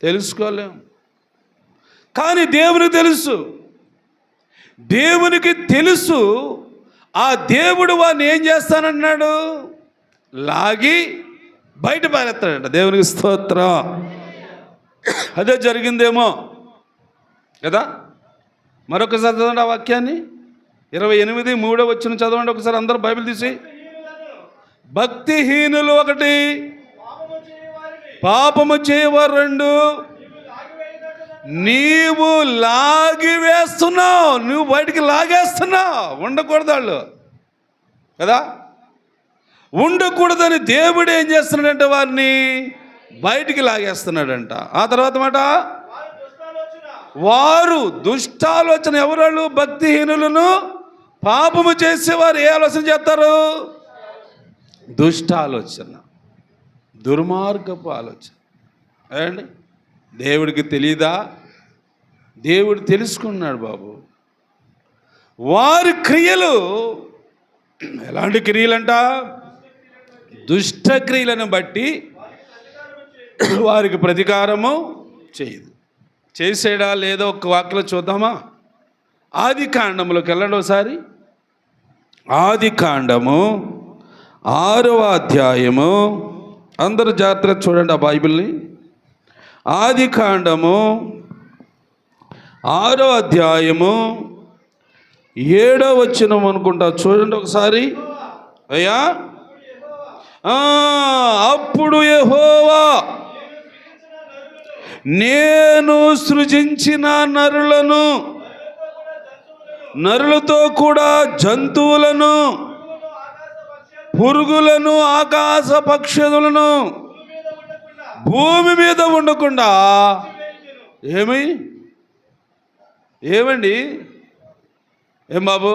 Speaker 1: తెలుసుకోలేం. కానీ దేవునికి తెలుసు. దేవునికి తెలుసు. ఆ దేవుడు వాడిని ఏం చేస్తానన్నాడు? లాగి బయట పారేస్తాడంట. దేవునికి స్తోత్రం. అదే జరిగిందేమో కదా. మరొకసారి చదవండి ఆ వాక్యాన్ని, 28:3 చదవండి ఒకసారి అందరూ బైబిల్ తీసి. భక్తిహీనులు 1, పాపము చేయవారు 2. నీవు లాగివేస్తున్నావు, నువ్వు బయటికి లాగేస్తున్నావు. ఉండకూడదు వాళ్ళు కదా, ఉండకూడదని దేవుడు ఏం చేస్తున్నాడంటే వారిని బయటికి లాగేస్తున్నాడంట. ఆ తర్వాత మాట, వారు దుష్టాలోచన. ఎవరు? భక్తిహీనులను పాపము చేసేవారు ఏ ఆలోచన చేస్తారు? దుష్టాలోచన, దుర్మార్గపు ఆలోచన. ఏమండి, దేవుడికి తెలీదా? దేవుడు తెలుసుకున్నాడు బాబు. వారి క్రియలు ఎలాంటి క్రియలంట? దుష్ట క్రియలను బట్టి వారికి ప్రతీకారము చేయదు. చేసేడా లేదో ఒక వాక్యలో చూద్దామా? ఆదికాండములోకి వెళ్ళండి ఒకసారి. ఆదికాండము 6వ అధ్యాయము. అందరూ జాగ్రత్తగా చూడండి ఆ బైబిల్ని. ఆదికాండము 6వ అధ్యాయము 7వ వచనం అనుకుంటా. చూడండి ఒకసారి. అయ్యా, అప్పుడు యెహోవా, నేను సృజించిన నరులతో కూడా జంతువులను, పురుగులను, ఆకాశ పక్షులను భూమి మీద ఉండకుండా. ఏమండి, ఏం బాబు,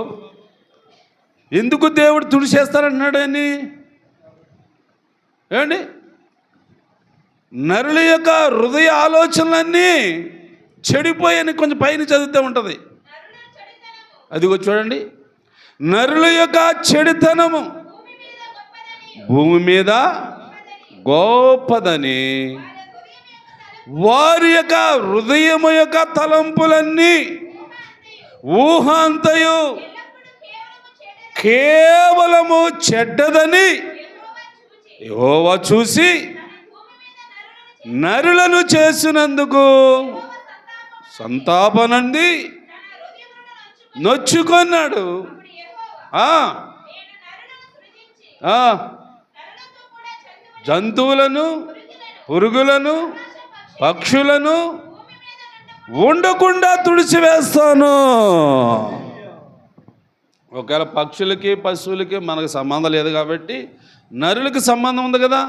Speaker 1: ఎందుకు దేవుడు తుడిచేస్తారంటున్నాడని? ఏమండి, నరుల యొక్క హృదయ ఆలోచనలన్నీ చెడిపోయని కొంచెం పైన చదివితే ఉంటుంది. అదిగో చూడండి, నరుల యొక్క చెడుతనము భూమి మీద గొప్పదని, వారి యొక్క హృదయము యొక్క తలంపులన్నీ, ఊహ అంతయు కేవలము చెడ్డదని యెహోవా చూసి నరులను చేసినందుకు సంతాపనంది నొచ్చుకొన్నాడు. జంతువులను, పురుగులను, పక్షులను ఉండకుండా తుడిచివేస్తాను. ఒకవేళ పక్షులకి పశువులకి మనకు సంబంధం లేదు కాబట్టి నరులకి సంబంధం ఉంది కదా.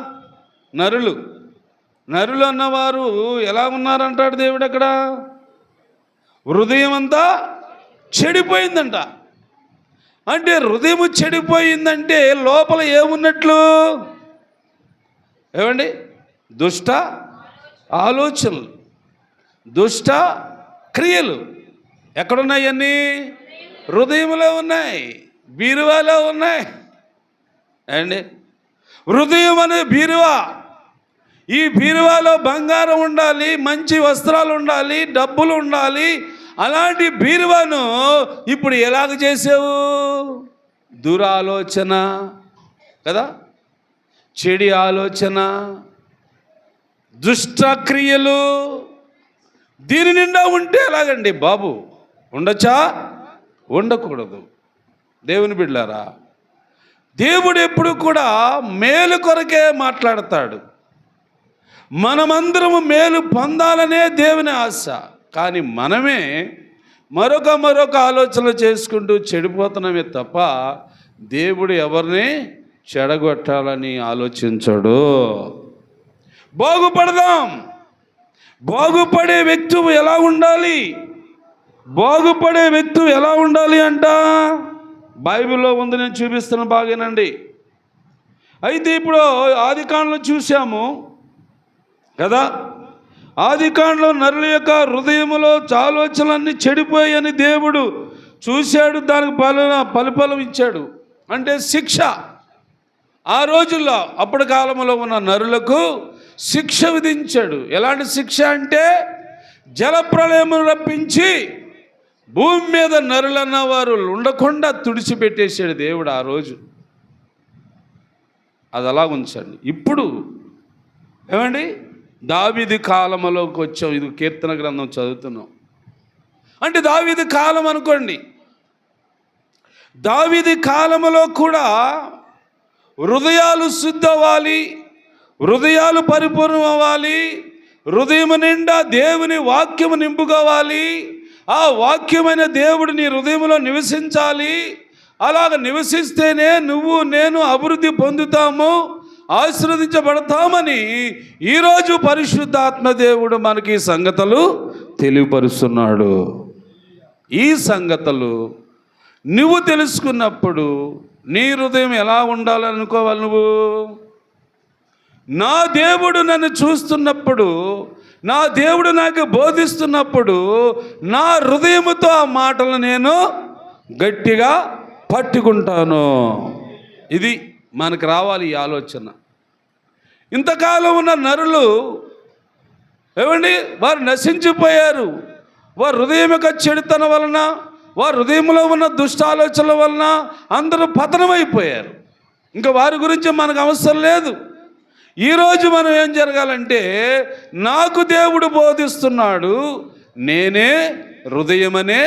Speaker 1: నరులు అన్నవారు ఎలా ఉన్నారంటాడు దేవుడు అక్కడ? హృదయం అంతా చెడిపోయిందంట. అంటే హృదయం చెడిపోయిందంటే లోపల ఏమున్నట్లు? ఏమండి? దుష్ట ఆలోచనలు, దుష్ట క్రియలు ఎక్కడున్నాయి? అన్నీ హృదయంలో ఉన్నాయి, బీరువాలో ఉన్నాయి. అండి, హృదయం అనే బీరువా. ఈ బీరువాలో బంగారం ఉండాలి, మంచి వస్త్రాలు ఉండాలి, డబ్బులు ఉండాలి. అలాంటి బీరువాను ఇప్పుడు ఎలాగ చేసావు? దురాలోచన కదా, చెడి ఆలోచన, దుష్టక్రియలు దీని నిండా ఉంటే ఎలాగండి బాబు? ఉండొచ్చా? ఉండకూడదు. దేవుని బిడ్డలారా, దేవుడు ఎప్పుడు కూడా మేలు కొరకే మాట్లాడతాడు. మనమందరము మేలు పొందాలనే దేవుని ఆశ. కానీ మనమే మరొక ఆలోచనలు చేసుకుంటూ చెడిపోతున్నామే తప్ప దేవుడు ఎవరిని చెడగొట్టాలని ఆలోచించడు. బాగుపడదాం. బాగుపడే వ్యక్తి ఎలా ఉండాలి? బాగుపడే వ్యక్తి ఎలా ఉండాలి అంట బైబిల్లో ఉంది, నేను చూపిస్తాను, బాగానండి. అయితే ఇప్పుడు ఆదికాండలో చూసాము కదా, ఆదికాండలో నరుల యొక్క హృదయములో ఆలోచనలన్నీ చెడిపోయాయని దేవుడు చూశాడు. దానికి ఫలిఫలం ఇచ్చాడు, అంటే శిక్ష. ఆ రోజుల్లో అప్పటి కాలంలో ఉన్న నరులకు శిక్ష విధించాడు. ఎలాంటి శిక్ష అంటే జలప్రళయమును రప్పించి భూమి మీద నరులన్న వారు ఉండకుండా తుడిచిపెట్టేశాడు దేవుడు ఆ రోజు. అది అలా ఉంచండి. ఇప్పుడు ఏమండి, దావీదు కాలంలోకి వచ్చాం. ఇది కీర్తన గ్రంథం చదువుతున్నాం అంటే దావీదు కాలం అనుకోండి. దావీదు కాలంలో కూడా హృదయాలు శుద్ధ అవ్వాలి, హృదయాలు పరిపూర్ణం అవ్వాలి, హృదయం నిండా దేవుని వాక్యము నింపుకోవాలి. ఆ వాక్యమైన దేవుడు నీ హృదయంలో నివసించాలి. అలాగ నివసిస్తేనే నువ్వు నేను అభివృద్ధి పొందుతాము, ఆశీర్వదించబడతామని ఈరోజు పరిశుద్ధాత్మ దేవుడు మనకి సంగతులు తెలియపరుస్తున్నాడు. ఈ సంగతులు నువ్వు తెలుసుకున్నప్పుడు నీ హృదయం ఎలా ఉండాలనుకోవాలి? నువ్వు నా దేవుడు నన్ను చూస్తున్నప్పుడు, నా దేవుడు నాకు బోధిస్తున్నప్పుడు నా హృదయముతో ఆ మాటలు నేను గట్టిగా పట్టుకుంటాను. ఇది మనకు రావాలి ఈ ఆలోచన. ఇంతకాలం ఉన్న నరులు ఏమండి, వారు నశించిపోయారు. వారి హృదయం యొక్క చెడుతనం వలన, వారి హృదయంలో ఉన్న దుష్టాలోచనల వలన అందరూ పతనమైపోయారు. ఇంకా వారి గురించి మనకు అవసరం లేదు. ఈరోజు మనం ఏం జరగాలంటే, నాకు దేవుడు బోధిస్తున్నాడు, నేనే హృదయమనే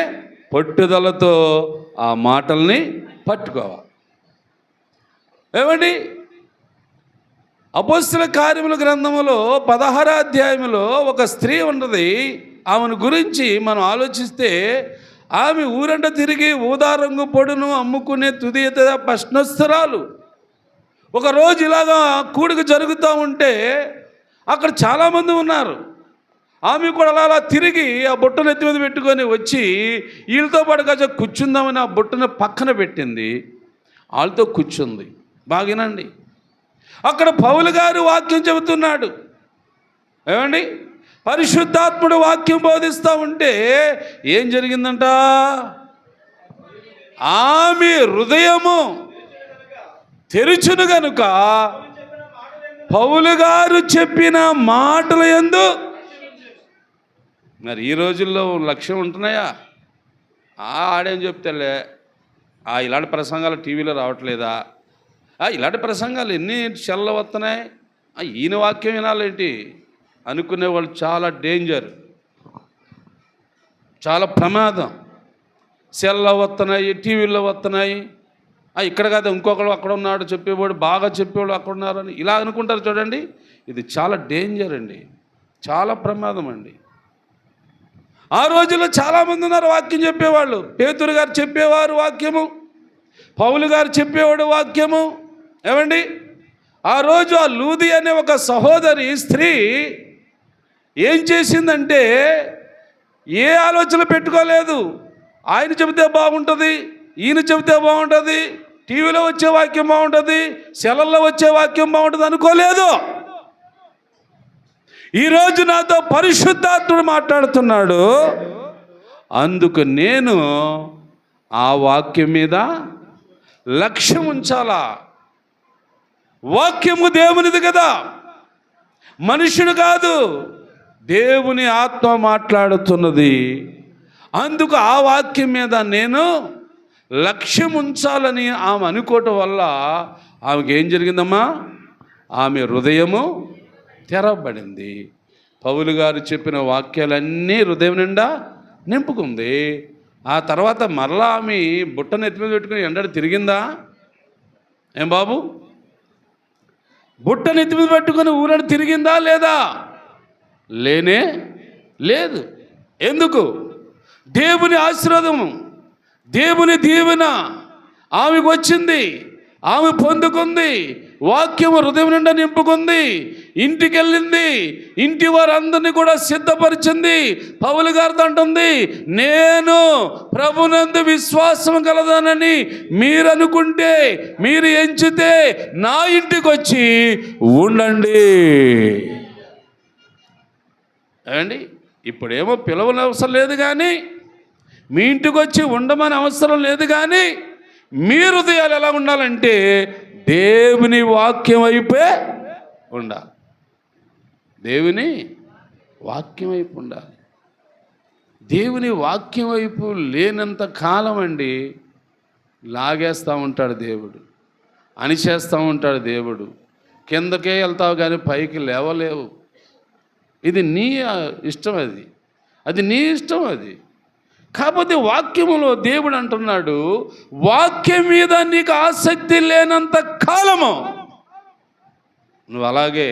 Speaker 1: పట్టుదలతో ఆ మాటల్ని పట్టుకోవాలి. ఏమండి, అపోస్తల కార్యముల గ్రంథములో 16వ అధ్యాయంలో ఒక స్త్రీ ఉన్నది. ఆమెను గురించి మనం ఆలోచిస్తే, ఆమె ఊరంట తిరిగి ఊదారంగు పొడును అమ్ముకునే తుది ప్రశ్నస్తురాలు. ఒకరోజు ఇలాగా కూడిక జరుగుతూ ఉంటే అక్కడ చాలామంది ఉన్నారు. ఆమె కూడా అలా తిరిగి ఆ బుట్టను ఎత్తి మీద పెట్టుకొని వచ్చి వీళ్ళతో పాటు కాస్త కూర్చుందామని ఆ బుట్టను పక్కన పెట్టింది. వాళ్ళతో కూర్చుంది. బాగినండి, అక్కడ పౌలు గారు వాక్యం చెబుతున్నాడు. ఏమండి, పరిశుద్ధాత్ముడు వాక్యం బోధిస్తూ ఉంటే ఏం జరిగిందంట? ఆమె హృదయము తెరుచును గనుక పౌలు గారు చెప్పిన మాటల యందు. మరి ఈ రోజుల్లో లక్ష్యం ఉంటున్నాయా? ఆడేం చెప్తాలే, ఇలాంటి ప్రసంగాలు టీవీలో రావట్లేదా? ఇలాంటి ప్రసంగాలు ఎన్ని చెల్ల వస్తున్నాయి, ఈయన వాక్యం వినాలేంటి అనుకునే వాళ్ళు చాలా డేంజర్, చాలా ప్రమాదం. సెల్లో వస్తున్నాయి, టీవీలో వస్తున్నాయి. ఇక్కడ కాదు, ఇంకొకడు అక్కడ ఉన్నాడు చెప్పేవాడు, బాగా చెప్పేవాడు అక్కడ ఉన్నారని ఇలా అనుకుంటారు. చూడండి, ఇది చాలా డేంజర్ అండి, చాలా ప్రమాదం అండి. ఆ రోజుల్లో చాలామంది ఉన్నారు వాక్యం చెప్పేవాళ్ళు. పేతురు గారు చెప్పేవారు వాక్యము, పౌలు గారు చెప్పేవాడు వాక్యము. ఏమండి, ఆ రోజు ఆ లూది అనే ఒక సహోదరి స్త్రీ ఏం చేసిందంటే, ఏ ఆలోచన పెట్టుకోలేదు. ఆయన చెబితే బాగుంటుంది, ఈయన చెబితే బాగుంటుంది, టీవీలో వచ్చే వాక్యం బాగుంటుంది, సెలల్లో వచ్చే వాక్యం బాగుంటుంది అనుకోలేదు. ఈరోజు నాతో పరిశుద్ధాత్ముడు మాట్లాడుతున్నాడు. అందుకు నేను ఆ వాక్యం మీద లక్ష్యం ఉంచాలా. వాక్యము దేవునిది కదా, మనుషుడు కాదు, దేవుని ఆత్మ మాట్లాడుతున్నది. అందుకు ఆ వాక్యం మీద నేను లక్ష్యం ఉంచాలని ఆమె అనుకోవటం వల్ల ఆమెకి ఏం జరిగిందమ్మా? ఆమె హృదయము తెరవబడింది. పౌలు గారు చెప్పిన వాక్యాలన్నీ హృదయం నిండా నింపుకుంది. ఆ తర్వాత మరలా ఆమె బుట్టను ఎత్తి మీద పెట్టుకుని ఎండడు తిరిగిందా? ఏం బాబు, బుట్టను ఎత్తి మీద పెట్టుకుని ఊరడు తిరిగిందా లేదా? లేనే లేదు. ఎందుకు? దేవుని ఆశీర్వాదము, దేవుని దీవెన ఆమెకు వచ్చింది, ఆమె పొందుకుంది, వాక్యము హృదయం నిండా నింపుకుంది, ఇంటికి వెళ్ళింది, ఇంటి వారందరినీ కూడా సిద్ధపరిచింది. పౌలు గారితో అంటుంది, నేను ప్రభునందు విశ్వాసం కలదానని మీరు అనుకుంటే, మీరు ఎంచితే నా ఇంటికి వచ్చి ఉండండి. ఏమండి, ఇప్పుడేమో పిలవని అవసరం లేదు, కానీ మీ ఇంటికి వచ్చి ఉండమని అవసరం లేదు, కానీ మీ హృదయాలు ఎలా ఉండాలంటే దేవుని వాక్యం వైపే ఉండాలి. దేవుని వాక్యం వైపు ఉండాలి. దేవుని వాక్యం వైపు లేనంత కాలం అండి లాగేస్తూ ఉంటాడు దేవుడు, అణిచేస్తూ ఉంటాడు దేవుడు. కిందకే వెళ్తావు కానీ పైకి లేవలేవు. ఇది నీ ఇష్టం, అది నీ ఇష్టం. కాకపోతే వాక్యములో దేవుడు అంటున్నాడు, వాక్యం మీద నీకు ఆసక్తి లేనంత కాలము నువ్వు అలాగే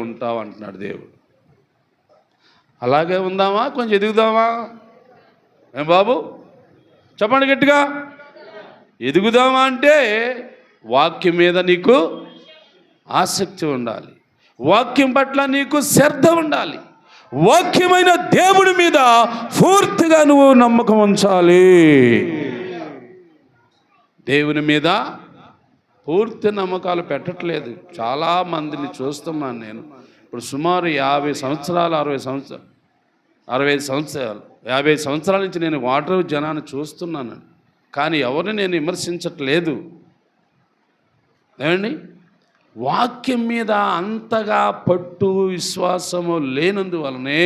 Speaker 1: ఉంటావు అంటున్నాడు దేవుడు. అలాగే ఉందామా? కొంచెం ఎదుగుదామా? ఏం బాబు చెప్పండి గట్టిగా. ఎదుగుదామా అంటే వాక్యం మీద నీకు ఆసక్తి ఉండాలి, వాక్యం పట్ల నీకు శ్రద్ధ ఉండాలి, వాక్యమైన దేవుడి మీద పూర్తిగా నువ్వు నమ్మకం ఉంచాలి. దేవుని మీద పూర్తి నమ్మకాలు పెట్టట్లేదు చాలా మందిని చూస్తున్నాను నేను. ఇప్పుడు సుమారు 50 సంవత్సరాలు 50 సంవత్సరాల నుంచి నేను వాటర్ జనాన్ని చూస్తున్నాను, కానీ ఎవరిని నేను విమర్శించట్లేదు. ఏమండి, వాక్యం మీద అంతగా పట్టు విశ్వాసము లేనందువలనే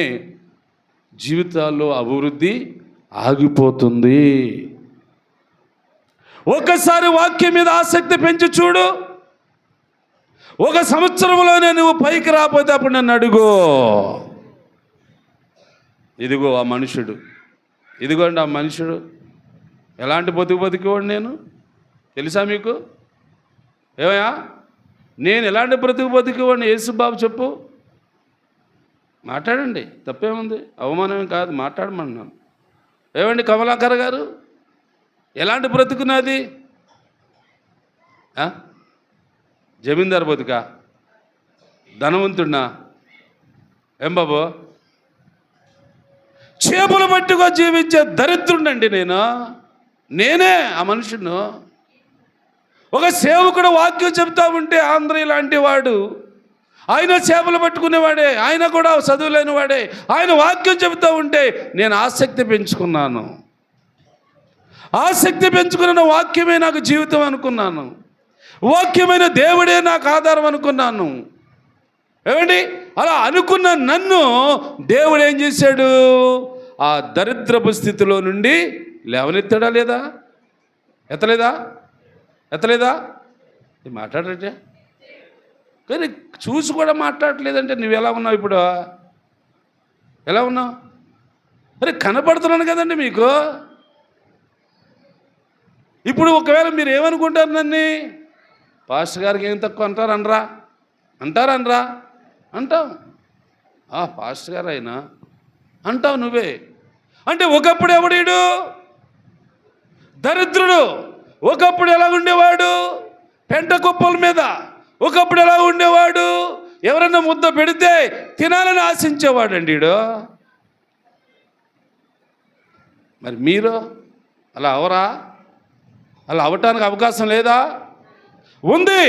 Speaker 1: జీవితాల్లో అభివృద్ధి ఆగిపోతుంది. ఒకసారి వాక్యం మీద ఆసక్తి పెంచి చూడు. 1 సంవత్సరంలోనే నువ్వు పైకి రాకపోతే అప్పుడు నన్ను అడుగు. ఇదిగో ఆ మనుషుడు, ఇదిగోండి ఆ మనుషుడు ఎలాంటి బతికేవాడు నేను తెలుసా మీకు? ఏమయ్యా, నేను ఎలాంటి బతికేవాడిని యేసుబాబు చెప్పు. మాట్లాడండి, తప్పేముంది, అవమానమేం కాదు, మాట్లాడమన్నాను. ఏమండి కమలాకర్ గారు, ఎలాంటి బ్రతుకున్నది? జమీందారు బతుకా, ధనవంతుడినా? ఏం బాబు, చేపలు పట్టుకో జీవించే దరిద్రుడండి నేనే ఆ మనుషును. ఒక సేవకుడు వాక్యం చెప్తా ఉంటే ఆంధ్ర లాంటి వాడు, ఆయన చేపలు పట్టుకునేవాడే, ఆయన కూడా చదువులేని వాడే, ఆయన వాక్యం చెబుతూ ఉంటే నేను ఆసక్తి పెంచుకున్నాను. ఆసక్తి పెంచుకున్న వాక్యమే నాకు జీవితం అనుకున్నాను, వాక్యమైన దేవుడే నాకు ఆధారం అనుకున్నాను. ఏమండి, అలా అనుకున్న నన్ను దేవుడు ఏం చేశాడు? ఆ దరిద్రపు స్థితిలో నుండి లేవనెత్తాడా లేదా? ఎత్తలేదా? మాట్లాడటే, కానీ చూసి కూడా మాట్లాడట్లేదంటే నువ్వు ఎలా ఉన్నావు? ఇప్పుడు ఎలా ఉన్నావు? అరే కనపడుతున్నాను కదండి మీకు. ఇప్పుడు ఒకవేళ మీరు ఏమనుకుంటారు, నన్ను పాస్టర్ గారికి ఏం తక్కువ అంటారనరా అంటావు. పాస్టర్ గారు అయినా అంటావు నువ్వే. అంటే ఒకప్పుడు ఎవడీడు? దరిద్రుడు. ఒకప్పుడు ఎలా ఉండేవాడు? పెంట కుప్పల మీద. ఒకప్పుడు ఎలా ఉండేవాడు? ఎవరైనా ముద్ద పెడితే తినాలని ఆశించేవాడండి వీడు. మరి మీరు అలా అవరా? అలా అవటానికి అవకాశం లేదా? ఉంది.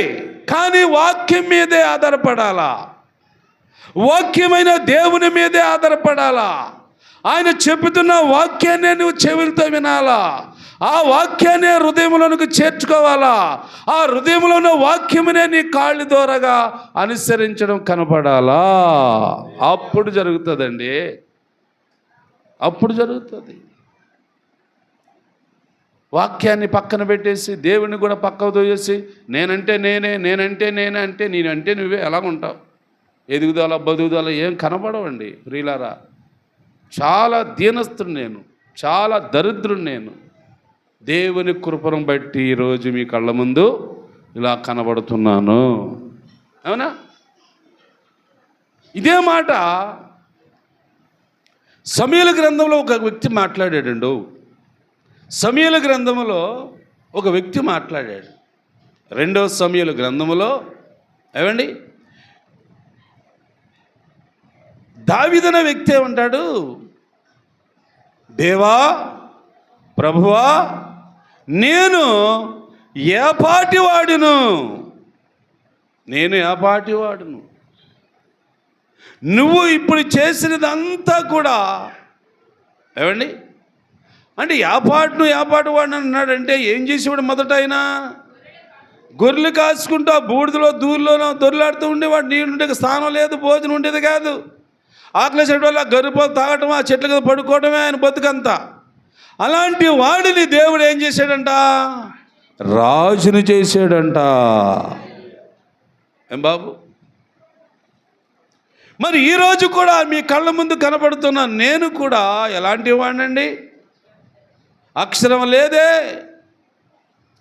Speaker 1: కానీ వాక్యం మీదే ఆధారపడాలా, వాక్యమైన దేవుని మీదే ఆధారపడాలా. ఆయన చెబుతున్న వాక్యాన్నే నువ్వు చెవులతో వినాలా, ఆ వాక్యాన్ని హృదయంలోనికి చేర్చుకోవాలా, ఆ హృదయంలో ఉన్న వాక్యమునే నీ కాళ్ళు దూరగా అనుసరించడం కనపడాలా. అప్పుడు జరుగుతుందండి, అప్పుడు జరుగుతుంది. వాక్యాన్ని పక్కన పెట్టేసి దేవుని కూడా పక్కకు తోయేసి నేనంటే నేనే అంటే నువ్వే ఎలాగుంటావు? ఎదుగుదల బదుగుదల ఏం కనపడవండి ప్రియులారా. చాలా దీనస్తుడు నేను, చాలా దరిద్రుడు నేను. దేవుని కృపను బట్టి ఈరోజు మీ కళ్ళ ముందు ఇలా కనబడుతున్నాను. అవునా? ఇదే మాట సమూయేలు గ్రంథంలో ఒక వ్యక్తి మాట్లాడాడు. సమూయేలు గ్రంథంలో ఒక వ్యక్తి మాట్లాడాడు. 2వ సమూయేలు గ్రంథంలో ఏమండి, దావీదనే వ్యక్తి ఏమంటాడు, దేవా ప్రభువా నేను ఏపాటివాడును, నువ్వు ఇప్పుడు చేసినదంతా కూడా ఏమండి అంటే యాపాటు వాడిని అన్నాడంటే ఏం చేసేవాడు? మొదట ఆయన గొర్రెలు కాసుకుంటూ ఆ బూడిదలో దూరిలోనో దొర్లాడుతూ ఉండేవాడు. నీళ్ళు ఉండే స్థానం లేదు, భోజనం ఉండేది కాదు. ఆకలి చెట్టు వల్ల గరుపాలు తాగటం, ఆ చెట్ల మీద పడుకోవడమే ఆయన బతుకంతా. అలాంటి వాడిని దేవుడు ఏం చేశాడంట? రాజును చేశాడంట. ఏం బాబు, మరి ఈరోజు కూడా మీ కళ్ళ ముందు కనబడుతున్న నేను కూడా ఎలాంటి వాడినండి? అక్షరం లేదే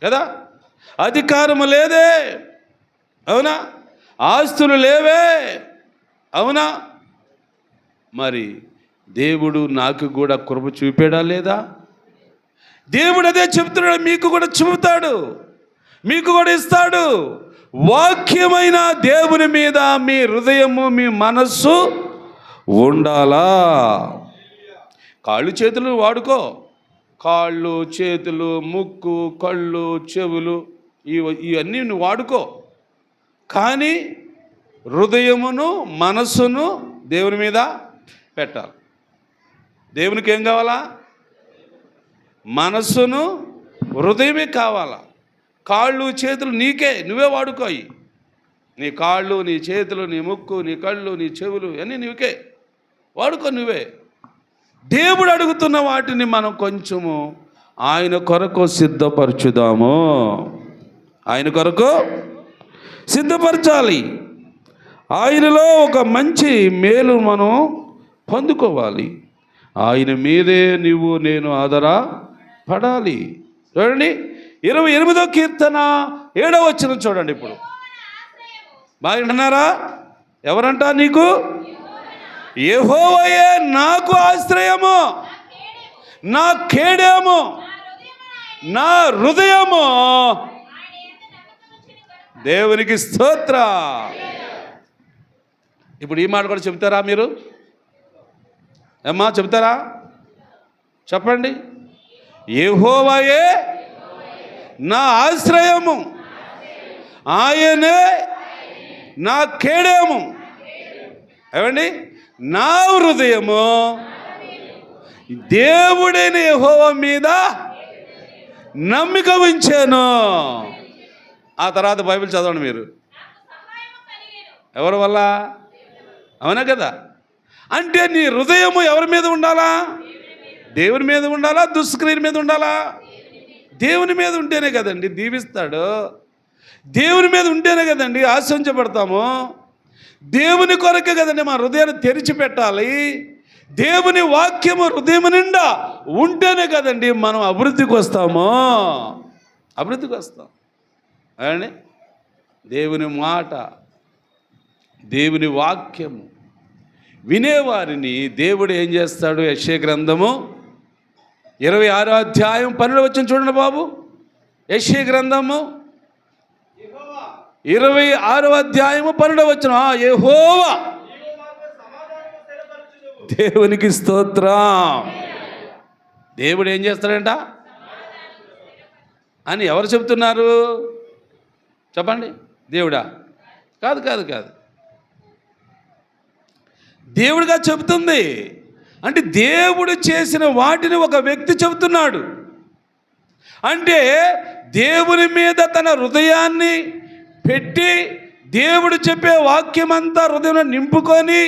Speaker 1: కదా, అధికారము లేదే, అవునా, ఆస్తులు లేవే, అవునా, మరి దేవుడు నాకు కూడా కృప చూపాడా లేదా? దేవుడు అదే చెప్తున్నాడు, మీకు కూడా చూపుతాడు, మీకు కూడా ఇస్తాడు. వాక్యమైన దేవుని మీద మీ హృదయము మీ మనస్సు ఉండాలా. కాళ్ళు చేతులు వాడుకో, కాళ్ళు చేతులు ముక్కు కళ్ళు చెవులు ఇవన్నీ నువ్వు వాడుకో. కానీ హృదయమును మనస్సును దేవుని మీద పెట్టాలి. దేవునికి ఏం కావాలా? మనస్సును హృదయమే కావాలా. కాళ్ళు చేతులు నువ్వే వాడుకోయి. నీ కాళ్ళు, నీ చేతులు, నీ ముక్కు, నీ కళ్ళు, నీ చెవులు అన్నీ నీకే వాడుకో. నువ్వే. దేవుడు అడుగుతున్న వాటిని మనం కొంచెము ఆయన కొరకు సిద్ధపరచుదాము. ఆయన కొరకు సిద్ధపరచాలి. ఆయనలో ఒక మంచి మేలు మనం పొందుకోవాలి. ఆయన మీదే నేను ఆధారపడాలి. చూడండి 28వ కీర్తన 7వ వచనం చూడండి. ఇప్పుడు బాగా వింటున్నారా? ఎవరంట నీకు? యెహోవాయే నాకు ఆశ్రయము, నా కేడేము, నా హృదయము. దేవునికి స్తోత్ర. ఇప్పుడు ఈ మాట కూడా చెప్తారా మీరు? ఏమ్మా చెప్తారా? చెప్పండి. యెహోవాయే నా ఆశ్రయము, ఆయనే నా కేడేము, ఏమండి, నా హృదయము దేవుడైన యెహోవా మీద నమ్మిక ఉంచాను. ఆ తర్వాత బైబిల్ చదవండి మీరు. ఎవరి వల్ల? అవునా కదా? అంటే నీ హృదయము ఎవరి మీద ఉండాలా? దేవుని మీద ఉండాలా? దుష్క్రియల మీద ఉండాలా? దేవుని మీద ఉంటేనే కదండి దీవిస్తాడు. దేవుని మీద ఉంటేనే కదండి ఆశించబడతాము. దేవుని కొరకే కదండి మా హృదయాన్ని తెరిచిపెట్టాలి. దేవుని వాక్యము హృదయం నిండా ఉంటేనే కదండి మనం అభివృద్ధికి వస్తాము. అండి దేవుని మాట, దేవుని వాక్యము వినేవారిని దేవుడు ఏం చేస్తాడు? యెషయా గ్రంథము 26వ అధ్యాయం 12వ వచనం చూడండి బాబు. యెషయా గ్రంథము 26వ అధ్యాయము 12వ వచనం. యెహోవా, దేవునికి స్తోత్రం. దేవుడు ఏం చేస్తాడంట అని ఎవరు చెబుతున్నారు? చెప్పండి. దేవుడా? కాదు కాదు కాదు, దేవుడిగా చెబుతుంది. అంటే దేవుడు చేసిన వాటిని ఒక వ్యక్తి చెబుతున్నాడు. అంటే దేవుని మీద తన హృదయాన్ని పెట్టి దేవుడు చెప్పే వాక్యమంతా హృదయంలో నింపుకొని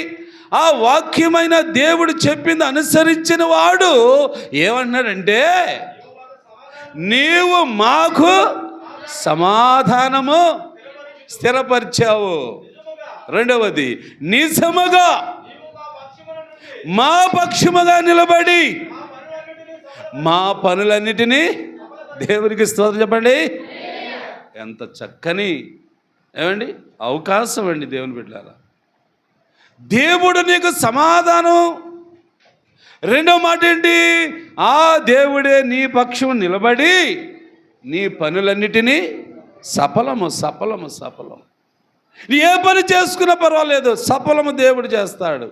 Speaker 1: ఆ వాక్యమైన దేవుడు చెప్పింది అనుసరించిన వాడు ఏమంటున్నాడంటే, నీవు మాకు సమాధానము స్థిరపరిచావు. రెండవది, నిజముగా మా పక్షముగా నిలబడి మా పనులన్నిటినీ దేవునికి స్తోత్రం చెప్పండి. ఎంత చక్కని ఏమండి అవకాశం అండి దేవుని బిడ్డలారా. దేవుడు నీకు సమాధానం. రెండో మాట ఏంటి? ఆ దేవుడే నీ పక్షం నిలబడి నీ పనులన్నిటినీ సఫలము సఫలము సఫలం. నీ ఏ పని చేసుకున్నా పర్వాలేదు, సఫలము దేవుడు చేస్తాడు.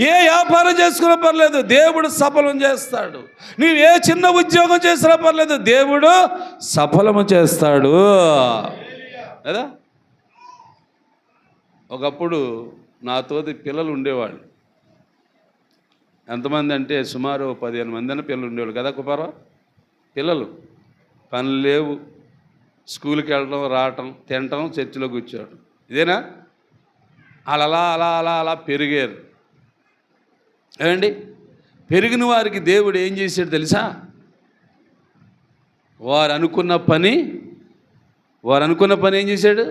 Speaker 1: ఏ వ్యాపారం చేసుకున్నా పర్లేదు, దేవుడు సఫలం చేస్తాడు. నీవు ఏ చిన్న ఉద్యోగం చేసినా పర్లేదు, దేవుడు సఫలము చేస్తాడు కదా. ఒకప్పుడు నాతోటి పిల్లలు ఉండేవాళ్ళు. ఎంతమంది అంటే సుమారు 15 మంది అన్న పిల్లలు ఉండేవాళ్ళు కదా కుపారా. పిల్లలు పనులు లేవు, స్కూల్కి వెళ్ళడం, రావటం, తినటం, చర్చిలో కూర్చోవడం, ఇదేనా? అలా అలా అలా అలా పెరిగారు. ఏమండి, పెరిగిన వారికి దేవుడు ఏం చేశాడు తెలుసా? వారు అనుకున్న పని ఏం చేశాడు?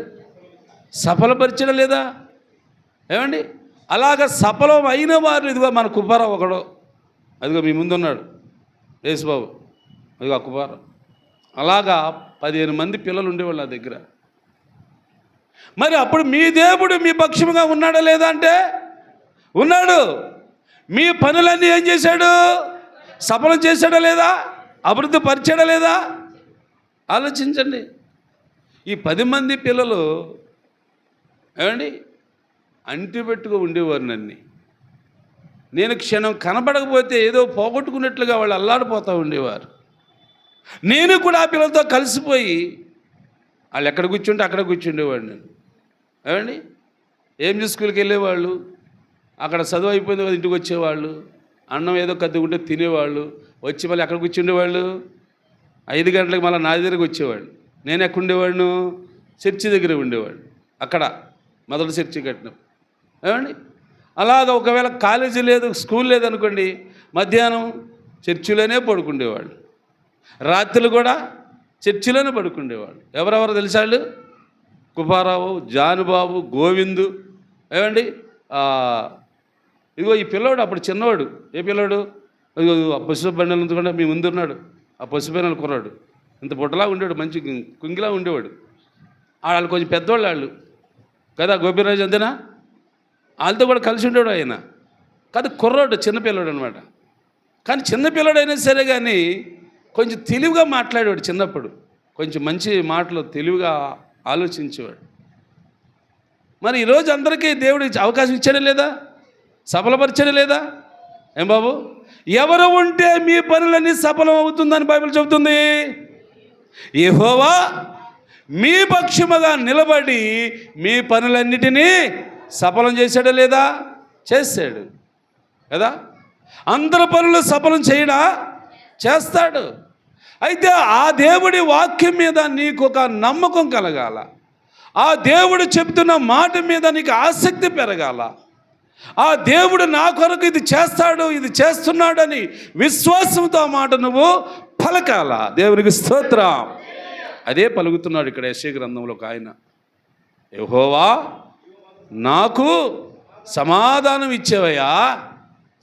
Speaker 1: సఫలపరిచడం లేదా? ఏమండి, అలాగ సఫలం అయిన వారు, ఇదిగో మన కుప్పారా ఒకడు, అదిగో మీ ముందున్నాడు యేసుబాబు, అదిగో కుప్పారా. అలాగా 15 మంది పిల్లలు ఉండేవాళ్ళు నా దగ్గర. మరి అప్పుడు మీ దేవుడు మీ పక్షముగా ఉన్నాడా లేదా అంటే ఉన్నాడు. మీ పనులన్నీ ఏం చేశాడు? సఫలం చేశాడా లేదా? అభివృద్ధి పరిచాడా లేదా? ఆలోచించండి. ఈ 10 మంది పిల్లలు ఏమండి అంటిపెట్టుగా ఉండేవారు నన్ను. నేను క్షణం కనబడకపోతే ఏదో పోగొట్టుకున్నట్లుగా వాళ్ళు అల్లాడిపోతూ ఉండేవారు. నేను కూడా ఆ పిల్లలతో కలిసిపోయి వాళ్ళు ఎక్కడ కూర్చుంటే అక్కడ కూర్చుండేవాడు నేను. ఏమండి, ఏం స్కూల్కి వెళ్ళేవాళ్ళు, అక్కడ చదువు అయిపోయింది కదా ఇంటికి వచ్చేవాళ్ళు, అన్నం ఏదో కద్దుకుంటే తినేవాళ్ళు, వచ్చి మళ్ళీ ఎక్కడ కూర్చుండేవాళ్ళు, 5 గంటలకు మళ్ళీ నా దగ్గరకు వచ్చేవాళ్ళు. నేను ఎక్కడ ఉండేవాడిను? చర్చి దగ్గర ఉండేవాడు. అక్కడ మొదటి చర్చి కట్టినాం. ఏమండి, అలాగ ఒకవేళ కాలేజీ లేదు, స్కూల్ లేదనుకోండి, మధ్యాహ్నం చర్చిలోనే పడుకుండేవాళ్ళు, రాత్రులు కూడా చర్చిలోనే పడుకుండేవాళ్ళు. ఎవరెవరు తెలిసాళ్ళు? కుపారావు, జానుబాబు, గోవిందు. ఏమండి, ఇదిగో ఈ పిల్లోడు అప్పుడు చిన్నవాడు. ఏ పిల్లోడు? ఇదిగో ఆ పసుపు బండలు ఉంచుకుంటే మీ ముందు ఉన్నాడు. ఆ పసుపు బండలు కుర్రాడు, ఇంత బుట్టలా ఉండేవాడు, మంచి కుంగిలా ఉండేవాడు. వాళ్ళు కొంచెం పెద్దవాళ్ళు వాళ్ళు కదా, గోపిరాజు అంతేనా, వాళ్ళతో కూడా కలిసి ఉండేవాడు ఆయన. కాదు, కుర్రాడు, చిన్నపిల్లాడు అనమాట. కానీ చిన్నపిల్లాడు అయినా సరే కానీ కొంచెం తెలివిగా మాట్లాడేవాడు. చిన్నప్పుడు కొంచెం మంచి మాటలు తెలివిగా ఆలోచించేవాడు. మరి ఈరోజు అందరికీ దేవుడు అవకాశం ఇచ్చాడే లేదా? సఫలపరిచాడే లేదా? ఏం బాబు, ఎవరు ఉంటే మీ పనులన్నీ సఫలం అవుతుందని బైబిల్ చెబుతుంది. యెహోవా మీ పక్షముగా నిలబడి మీ పనులన్నిటినీ సఫలం చేశాడా లేదా? చేశాడు కదా. అందరి పనులు సఫలం చేయడా? చేస్తాడు. అయితే ఆ దేవుడి వాక్యం మీద నీకు ఒక నమ్మకం కలగాల. ఆ దేవుడు చెప్తున్న మాట మీద నీకు ఆసక్తి పెరగాల. ఆ దేవుడు నా కొరకు ఇది చేస్తాడు, ఇది చేస్తున్నాడని విశ్వాసంతో ఆ మాట నువ్వు పలకాల. దేవునికి స్తోత్రం. అదే పలుకుతున్నాడు ఇక్కడ యెషయా గ్రంథంలో ఒక ఆయన. యెహోవా నాకు సమాధానం ఇచ్చేవయ్యా.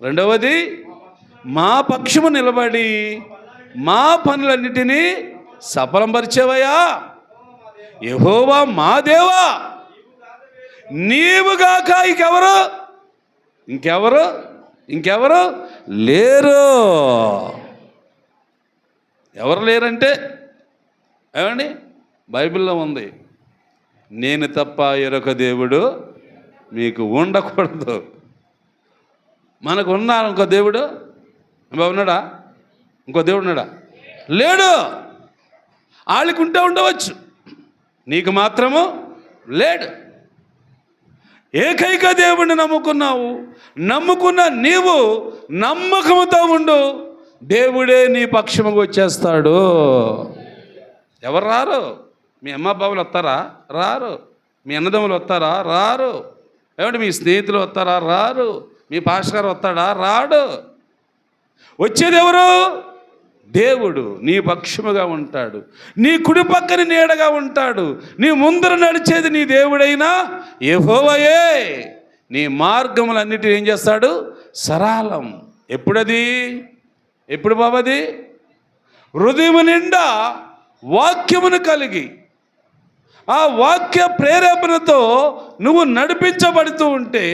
Speaker 1: రెండవది, మా పక్షము నిలబడి మా పనులన్నిటినీ సఫలం పరిచేవయ్యా. యెహోవా మా దేవా, నీవుగాక ఇంకెవరు లేరు. ఎవరు లేరంటే ఏమండి, బైబిల్లో ఉంది, నేను తప్ప వేరొక దేవుడు మీకు ఉండకూడదు. మనకు ఉన్నారు ఇంకో దేవుడు? ఉన్నాడా? ఇంకో దేవుడు ఉన్నాడా? లేడు. వాళ్ళకి ఉంటే ఉండవచ్చు, నీకు మాత్రము లేడు. ఏకైక దేవుడిని నమ్ముకున్నావు. నమ్ముకున్న నీవు నమ్మకంతో ఉండు, దేవుడే నీ పక్షముకు వచ్చేస్తాడు. ఎవరు రారు? మీ అమ్మ బాబులు వస్తారా? రారు. మీ అన్నదమ్ములు వస్తారా? రారు. ఏమంటే మీ స్నేహితులు వస్తారా? రారు. మీ పాస్టర్ గారు వస్తాడా? రాడు. వచ్చేది ఎవరు? దేవుడు నీ పక్షముగా ఉంటాడు, నీ కుడి పక్కన నీడగా ఉంటాడు, నీ ముందర నడిచేది నీ దేవుడైనా యెహోవాయే. నీ మార్గములన్నిటిని ఏం చేస్తాడు? సరళం. ఎప్పుడది? ఎప్పుడు బాబది? హృదయము నిండా వాక్యమును కలిగి, ఆ వాక్య ప్రేరేపణతో నువ్వు నడిపించబడుతూ ఉంటే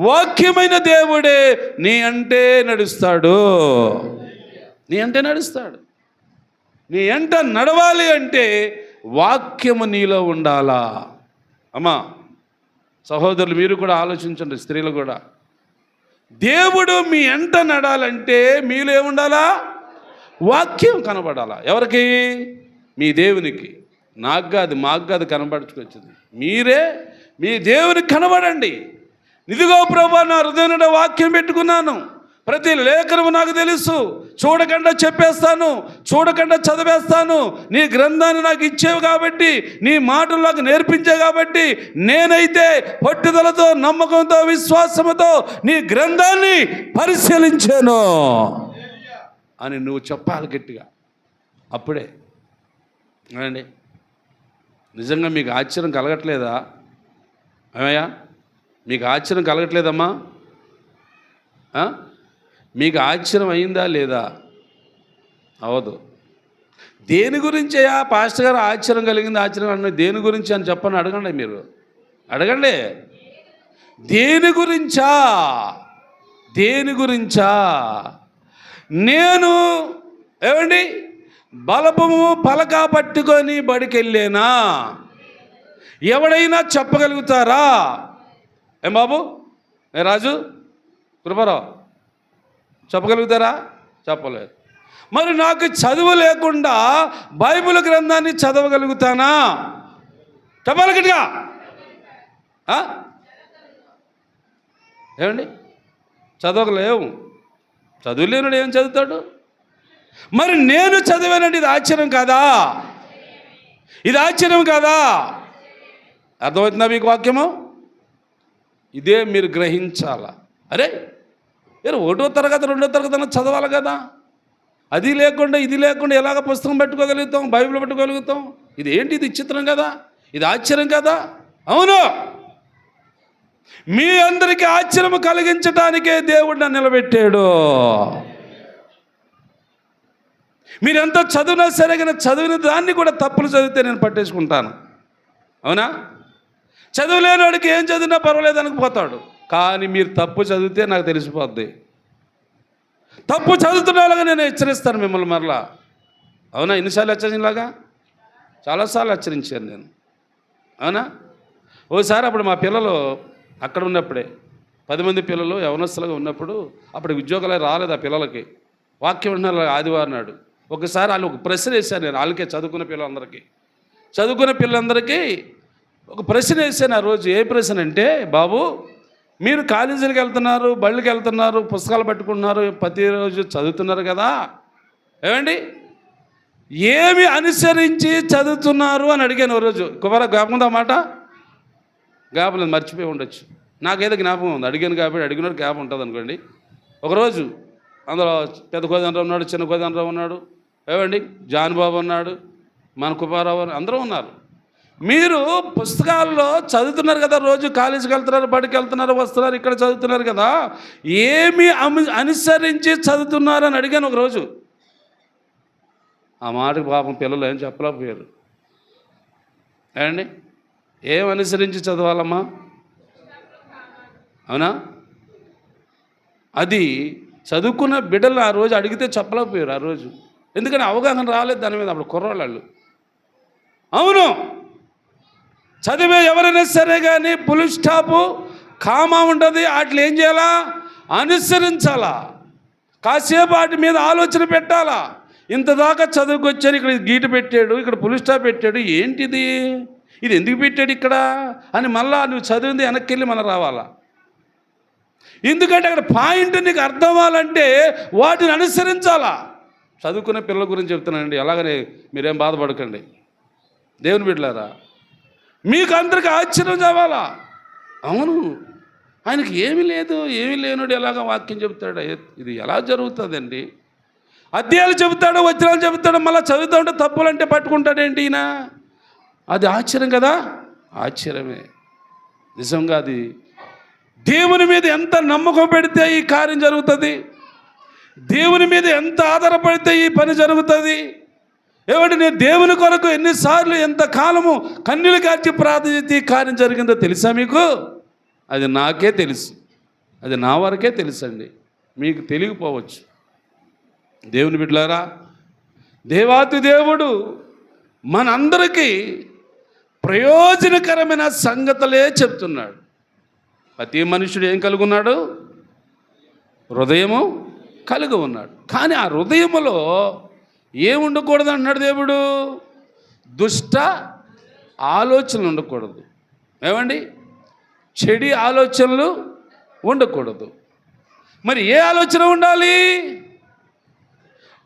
Speaker 1: వాక్యమైన దేవుడే నీ అంటే నడుస్తాడు. నీ అంటే నడుస్తాడు. నీ ఎంట నడవాలి అంటే వాక్యము నీలో ఉండాలా? అమ్మా సహోదరులు, మీరు కూడా ఆలోచించండి, స్త్రీలు కూడా. దేవుడు మీ ఎంట నడాలంటే మీలో ఏముండాలా? వాక్యం కనబడాలా. ఎవరికి? మీ దేవునికి. నాకు కాదు, మాకు కాదు కనబడుచుకొచ్చింది. మీరే మీ దేవునికి కనబడండి. ఇదిగో ప్రభువా, నా హృదయంలో వాక్యం పెట్టుకున్నాను, ప్రతి లేఖనము నాకు తెలుసు, చూడకుండా చెప్పేస్తాను, చూడకుండా చదివేస్తాను. నీ గ్రంథాన్ని నాకు ఇచ్చేవి కాబట్టి, నీ మాటలు నాకు నేర్పించావు కాబట్టి, నేనైతే పట్టుదలతో, నమ్మకంతో, విశ్వాసముతో నీ గ్రంథాన్ని పరిశీలించాను అని నువ్వు చెప్పాలి గట్టిగా. అప్పుడే అండి నిజంగా మీకు ఆశ్చర్యం కలగట్లేదా? ఏమయ్యా, మీకు ఆశ్చర్యం కలగట్లేదమ్మా? మీకు ఆశ్చర్యం అయిందా లేదా? అవదు. దేని గురించయ్యా పాస్టర్ గారు ఆశ్చర్యం కలిగింది, ఆశ్చర్యం అన్న దేని గురించి అని చెప్పని అడగండి. మీరు అడగండి, దేని గురించా? దేని గురించా? నేను ఏమండి బలపము పలక పట్టుకొని బడికెళ్ళేనా? ఎవడైనా చెప్పగలుగుతారా? ఏం బాబు, ఏ రాజు, కృపారావు, చెప్పగలుగుతారా? చెప్పలేదు. మరి నాకు చదువు లేకుండా బైబిల్ గ్రంథాన్ని చదవగలుగుతానా? చెప్పాలి గట్టిగా. ఏమండి చదవలేవు. చదువు లేనుడు ఏం చదువుతాడు? మరి నేను చదివానండి, ఇది ఆశ్చర్యం కాదా? ఇది ఆశ్చర్యం కాదా? అర్థమవుతుందా మీకు వాక్యము? ఇదే మీరు గ్రహించాలా. అరే ఒకటో తరగతి, రెండో తరగతి అన్న చదవాలి కదా. అది లేకుండా, ఇది లేకుండా ఎలాగ పుస్తకం పెట్టుకోగలుగుతాం, బైబిల్ పెట్టుకోగలుగుతాం? ఇది ఏంటి? ఇది విచిత్రం కదా, ఇది ఆశ్చర్యం కదా. అవును, మీ అందరికీ ఆశ్చర్యం కలిగించడానికే దేవుడు నన్ను నిలబెట్టాడు. మీరెంత చదివినా సరే కానీ చదివిన దాన్ని కూడా తప్పులు చదివితే నేను పట్టేసుకుంటాను. అవునా? చదువులేని వాడికి ఏం చదివినా పర్వాలేదు అనుకుపోతాడు. కానీ మీరు తప్పు చదివితే నాకు తెలిసిపోద్ది. తప్పు చదువుతున్నలాగా నేను హెచ్చరిస్తాను మిమ్మల్ని మరలా. అవునా? ఎన్నిసార్లు హెచ్చరించలాగా? చాలాసార్లు హెచ్చరించాను నేను. అవునా? ఓసారి అప్పుడు మా పిల్లలు అక్కడ ఉన్నప్పుడే 10 మంది పిల్లలు యవనస్తులుగా ఉన్నప్పుడు, అప్పుడు ఉద్యోగాలు రాలేదు ఆ పిల్లలకి. వాక్యం ఉన్నారు ఆదివారం నాడు. ఒకసారి వాళ్ళు ఒక ప్రశ్న వేశాను నేను, వాళ్ళకే చదువుకున్న పిల్లలందరికీ ఒక ప్రశ్న వేసాను ఆ రోజు. ఏ ప్రశ్న అంటే, బాబు మీరు కాలేజీలకు వెళ్తున్నారు, బళ్ళకి వెళ్తున్నారు, పుస్తకాలు పట్టుకుంటున్నారు, ప్రతిరోజు చదువుతున్నారు కదా, ఏమండి ఏమి అనుసరించి చదువుతున్నారు అని అడిగాను ఓ రోజు. కుమార జ్ఞాపకం ఉందా మాట? జ్ఞాపకం లేదు, మర్చిపోయి ఉండొచ్చు. నాకేదో జ్ఞాపకం ఉంది, అడిగాను కాబట్టి అడిగినట్టు జ్ఞాపకం ఉంటుంది అనుకోండి. ఒకరోజు అందులో పెద్ద కోదండరావు ఉన్నాడు, చిన్న కోదండరావు ఉన్నాడు, ఏమండి జాన్బాబు ఉన్నాడు, మన కుమారావు అందరూ ఉన్నారు. మీరు పుస్తకాల్లో చదువుతున్నారు కదా, రోజు కాలేజీకి వెళ్తున్నారు, బడికి వెళ్తున్నారు, వస్తున్నారు, ఇక్కడ చదువుతున్నారు కదా, ఏమి అనుసరించి చదువుతున్నారు అని అడిగాను ఒకరోజు. ఆ మాటకు పాపం పిల్లలు ఏం చెప్పలేకపోయారు. ఏమండి ఏం అనుసరించి చదవాలమ్మా? అవునా? అది చదువుకున్న బిడ్డలు ఆ రోజు అడిగితే చెప్పలేకపోయారు ఆ రోజు. ఎందుకని అవగాహన రాలేదు దాని మీద. అప్పుడు కుర్రోళ్ళు. అవును, చదివే ఎవరైనా సరే కానీ ఫుల్ స్టాపు కామా ఉంటుంది, వాటిని ఏం చేయాలా? అనుసరించాలా. కాసేపు వాటి మీద ఆలోచన పెట్టాలా. ఇంతదాకా చదువుకొచ్చారు, ఇక్కడ గీట పెట్టాడు, ఇక్కడ పులి స్టాప్ పెట్టాడు, ఏంటిది, ఇది ఎందుకు పెట్టాడు ఇక్కడ అని మళ్ళా నువ్వు చదివింది వెనక్కి వెళ్ళి మళ్ళీ రావాలా. ఎందుకంటే అక్కడ పాయింట్ నీకు అర్థం అవ్వాలంటే వాటిని అనుసరించాలా. చదువుకునే పిల్లల గురించి చెప్తున్నానండి, అలాగనే మీరేం బాధపడకండి దేవుని బిడ్డలారా. మీకు అందరికి ఆశ్చర్యం కావాలా. అవును, ఆయనకి ఏమీ లేదు, ఏమీ లేనుడు ఎలాగ వాక్యం చెబుతాడు, ఇది ఎలా జరుగుతుందండి. అధ్యాయాలు చెబుతాడు, వచనాలు చెబుతాడు, మళ్ళీ చదువుతూ ఉంటే తప్పులంటే పట్టుకుంటాడేంటి ఈయన. అది ఆశ్చర్యం కదా, ఆశ్చర్యమే నిజంగా. అది దేవుని మీద ఎంత నమ్మకం పెడితే ఈ కార్యం జరుగుతుంది, దేవుని మీద ఎంత ఆధారపడితే ఈ పని జరుగుతుంది. ఏమంటే నేను దేవుని కొరకు ఎన్నిసార్లు ఎంత కాలము కన్నీళ్ళు కార్చి ప్రార్థించి ఈ కార్యం జరిగిందో తెలుసా మీకు? అది నాకే తెలుసు, అది నా వరకే తెలుసండి, మీకు తెలియకపోవచ్చు. దేవుని బిడ్డలారా, దేవాతి దేవుడు మనందరికీ ప్రయోజనకరమైన సంగతులే చెప్తున్నాడు. ప్రతి మనుషుడు ఏం కలిగి ఉన్నాడు? హృదయము కలిగి ఉన్నాడు. కానీ ఆ హృదయములో ఏముండకూడదు అంటున్నాడు దేవుడు? దుష్ట ఆలోచనలు ఉండకూడదు. ఏమండి? చెడు ఆలోచనలు ఉండకూడదు. మరి ఏ ఆలోచన ఉండాలి?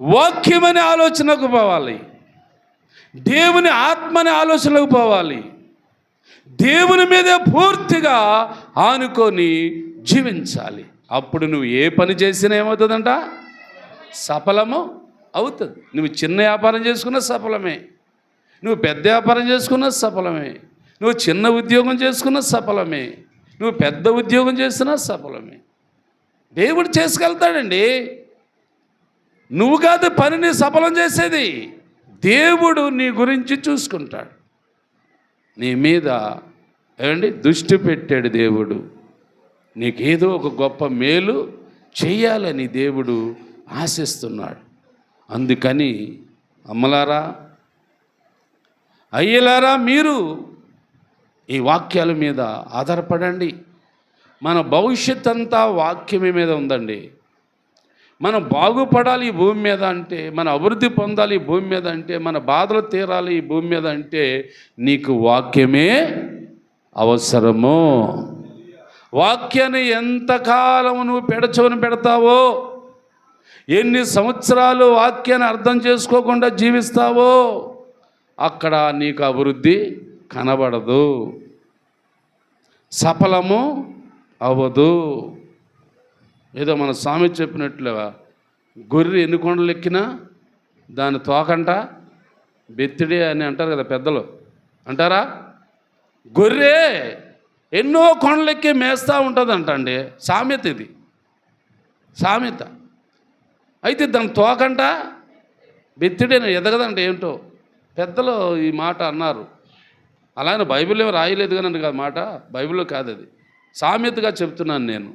Speaker 1: వాక్యమనే ఆలోచనకు పోవాలి, దేవుని ఆత్మని ఆలోచనలకు పోవాలి, దేవుని మీదే పూర్తిగా ఆనుకొని జీవించాలి. అప్పుడు నువ్వు ఏ పని చేసినా ఏమవుతుందంట? సఫలము అవుతుంది. నువ్వు చిన్న వ్యాపారం చేసుకున్నా సఫలమే, నువ్వు పెద్ద వ్యాపారం చేసుకున్నా సఫలమే, నువ్వు చిన్న ఉద్యోగం చేసుకున్నా సఫలమే, నువ్వు పెద్ద ఉద్యోగం చేసినా సఫలమే. దేవుడు చేసుకెళ్తాడండి. నువ్వు కాదు పనిని సఫలం చేసేది, దేవుడు నీ గురించి చూసుకుంటాడు. నీ మీద ఏమండి దృష్టి పెట్టాడు దేవుడు. నీకేదో ఒక గొప్ప మేలు చెయ్యాలని దేవుడు ఆశిస్తున్నాడు. అందుకని అమ్మలారా, అయ్యలారా, మీరు ఈ వాక్యాల మీద ఆధారపడండి. మన భవిష్యత్ అంతా వాక్యమే మీద ఉందండి. మనం బాగుపడాలి ఈ భూమి మీద అంటే, మన అభివృద్ధి పొందాలి ఈ భూమి మీద అంటే, మన బాధలు తీరాలి ఈ భూమి మీద అంటే నీకు వాక్యమే అవసరము. వాక్యాన్ని ఎంతకాలం నువ్వు పెడచవని పెడతావో, ఎన్ని సంవత్సరాలు వాక్యాన్ని అర్థం చేసుకోకుండా జీవిస్తావో అక్కడ నీకు అభివృద్ధి కనబడదు, సఫలము అవ్వదు. ఏదో మన స్వామి చెప్పినట్లుగా గొర్రె ఎన్ని కొండలు ఎక్కినా దాని తోకంట బెత్తిడి అని అంటారు కదా పెద్దలు, అంటారా? గొర్రె ఎన్నో కొండలు ఎక్కి మేస్తూ ఉంటుందంట అండి, సామెత ఇది, సామెత. అయితే దాని తోకంట బెత్తిడి ఎదగదంట. ఏంటో పెద్దలు ఈ మాట అన్నారు. అలానే బైబిల్లో రాయలేదు కానీ కాదు మాట, బైబిల్లో కాదు, అది సామెతగా చెప్తున్నాను నేను.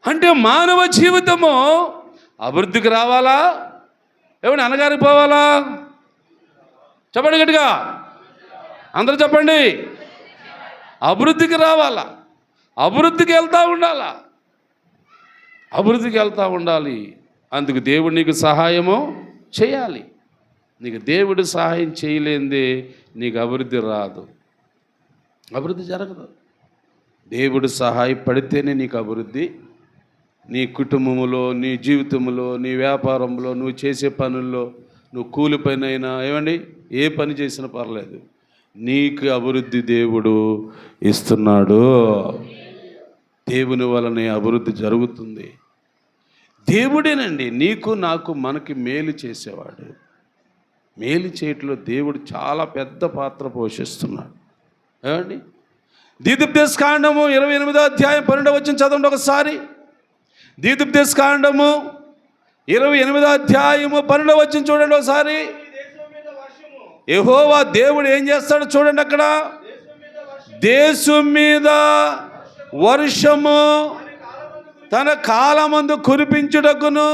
Speaker 1: అంటే మానవ జీవితము అభివృద్ధికి రావాలా, ఏమంటే అనగారిపోవాలా? చెప్పండి గట్టిగా, అందరూ చెప్పండి. అభివృద్ధికి రావాలా, అభివృద్ధికి వెళ్తూ ఉండాలా, అభివృద్ధికి వెళ్తూ ఉండాలి. అందుకు దేవుడు నీకు సహాయము చేయాలి. నీకు దేవుడు సహాయం చేయలేందే నీకు అభివృద్ధి రాదు, అభివృద్ధి జరగదు. దేవుడు సహాయపడితేనే నీకు అభివృద్ధి. నీ కుటుంబంలో, నీ జీవితంలో, నీ వ్యాపారంలో, నువ్వు చేసే పనుల్లో, నువ్వు కూలి పని అయినా ఏమండి ఏ పని చేసినా పర్లేదు, నీకు అభివృద్ధి దేవుడు ఇస్తున్నాడు. దేవుని వలనే అభివృద్ధి జరుగుతుంది. దేవుడేనండి నీకు నాకు మనకి మేలు చేసేవాడు. మేలు చేయట్లో దేవుడు చాలా పెద్ద పాత్ర పోషిస్తున్నాడు. ఏమండి? ద్వితీయోపదేశకాండము 28వ అధ్యాయం 12వ వచనం చదవండి ఒకసారి. ద్వితీయోపదేశకాండము 28వ అధ్యాయము 12వ వచనం చూడండి ఒకసారి. యెహోవా దేవుడు ఏం చేస్తాడో చూడండి అక్కడ. దేశం మీద వర్షము తన కాలమందు కురిపించుటకును,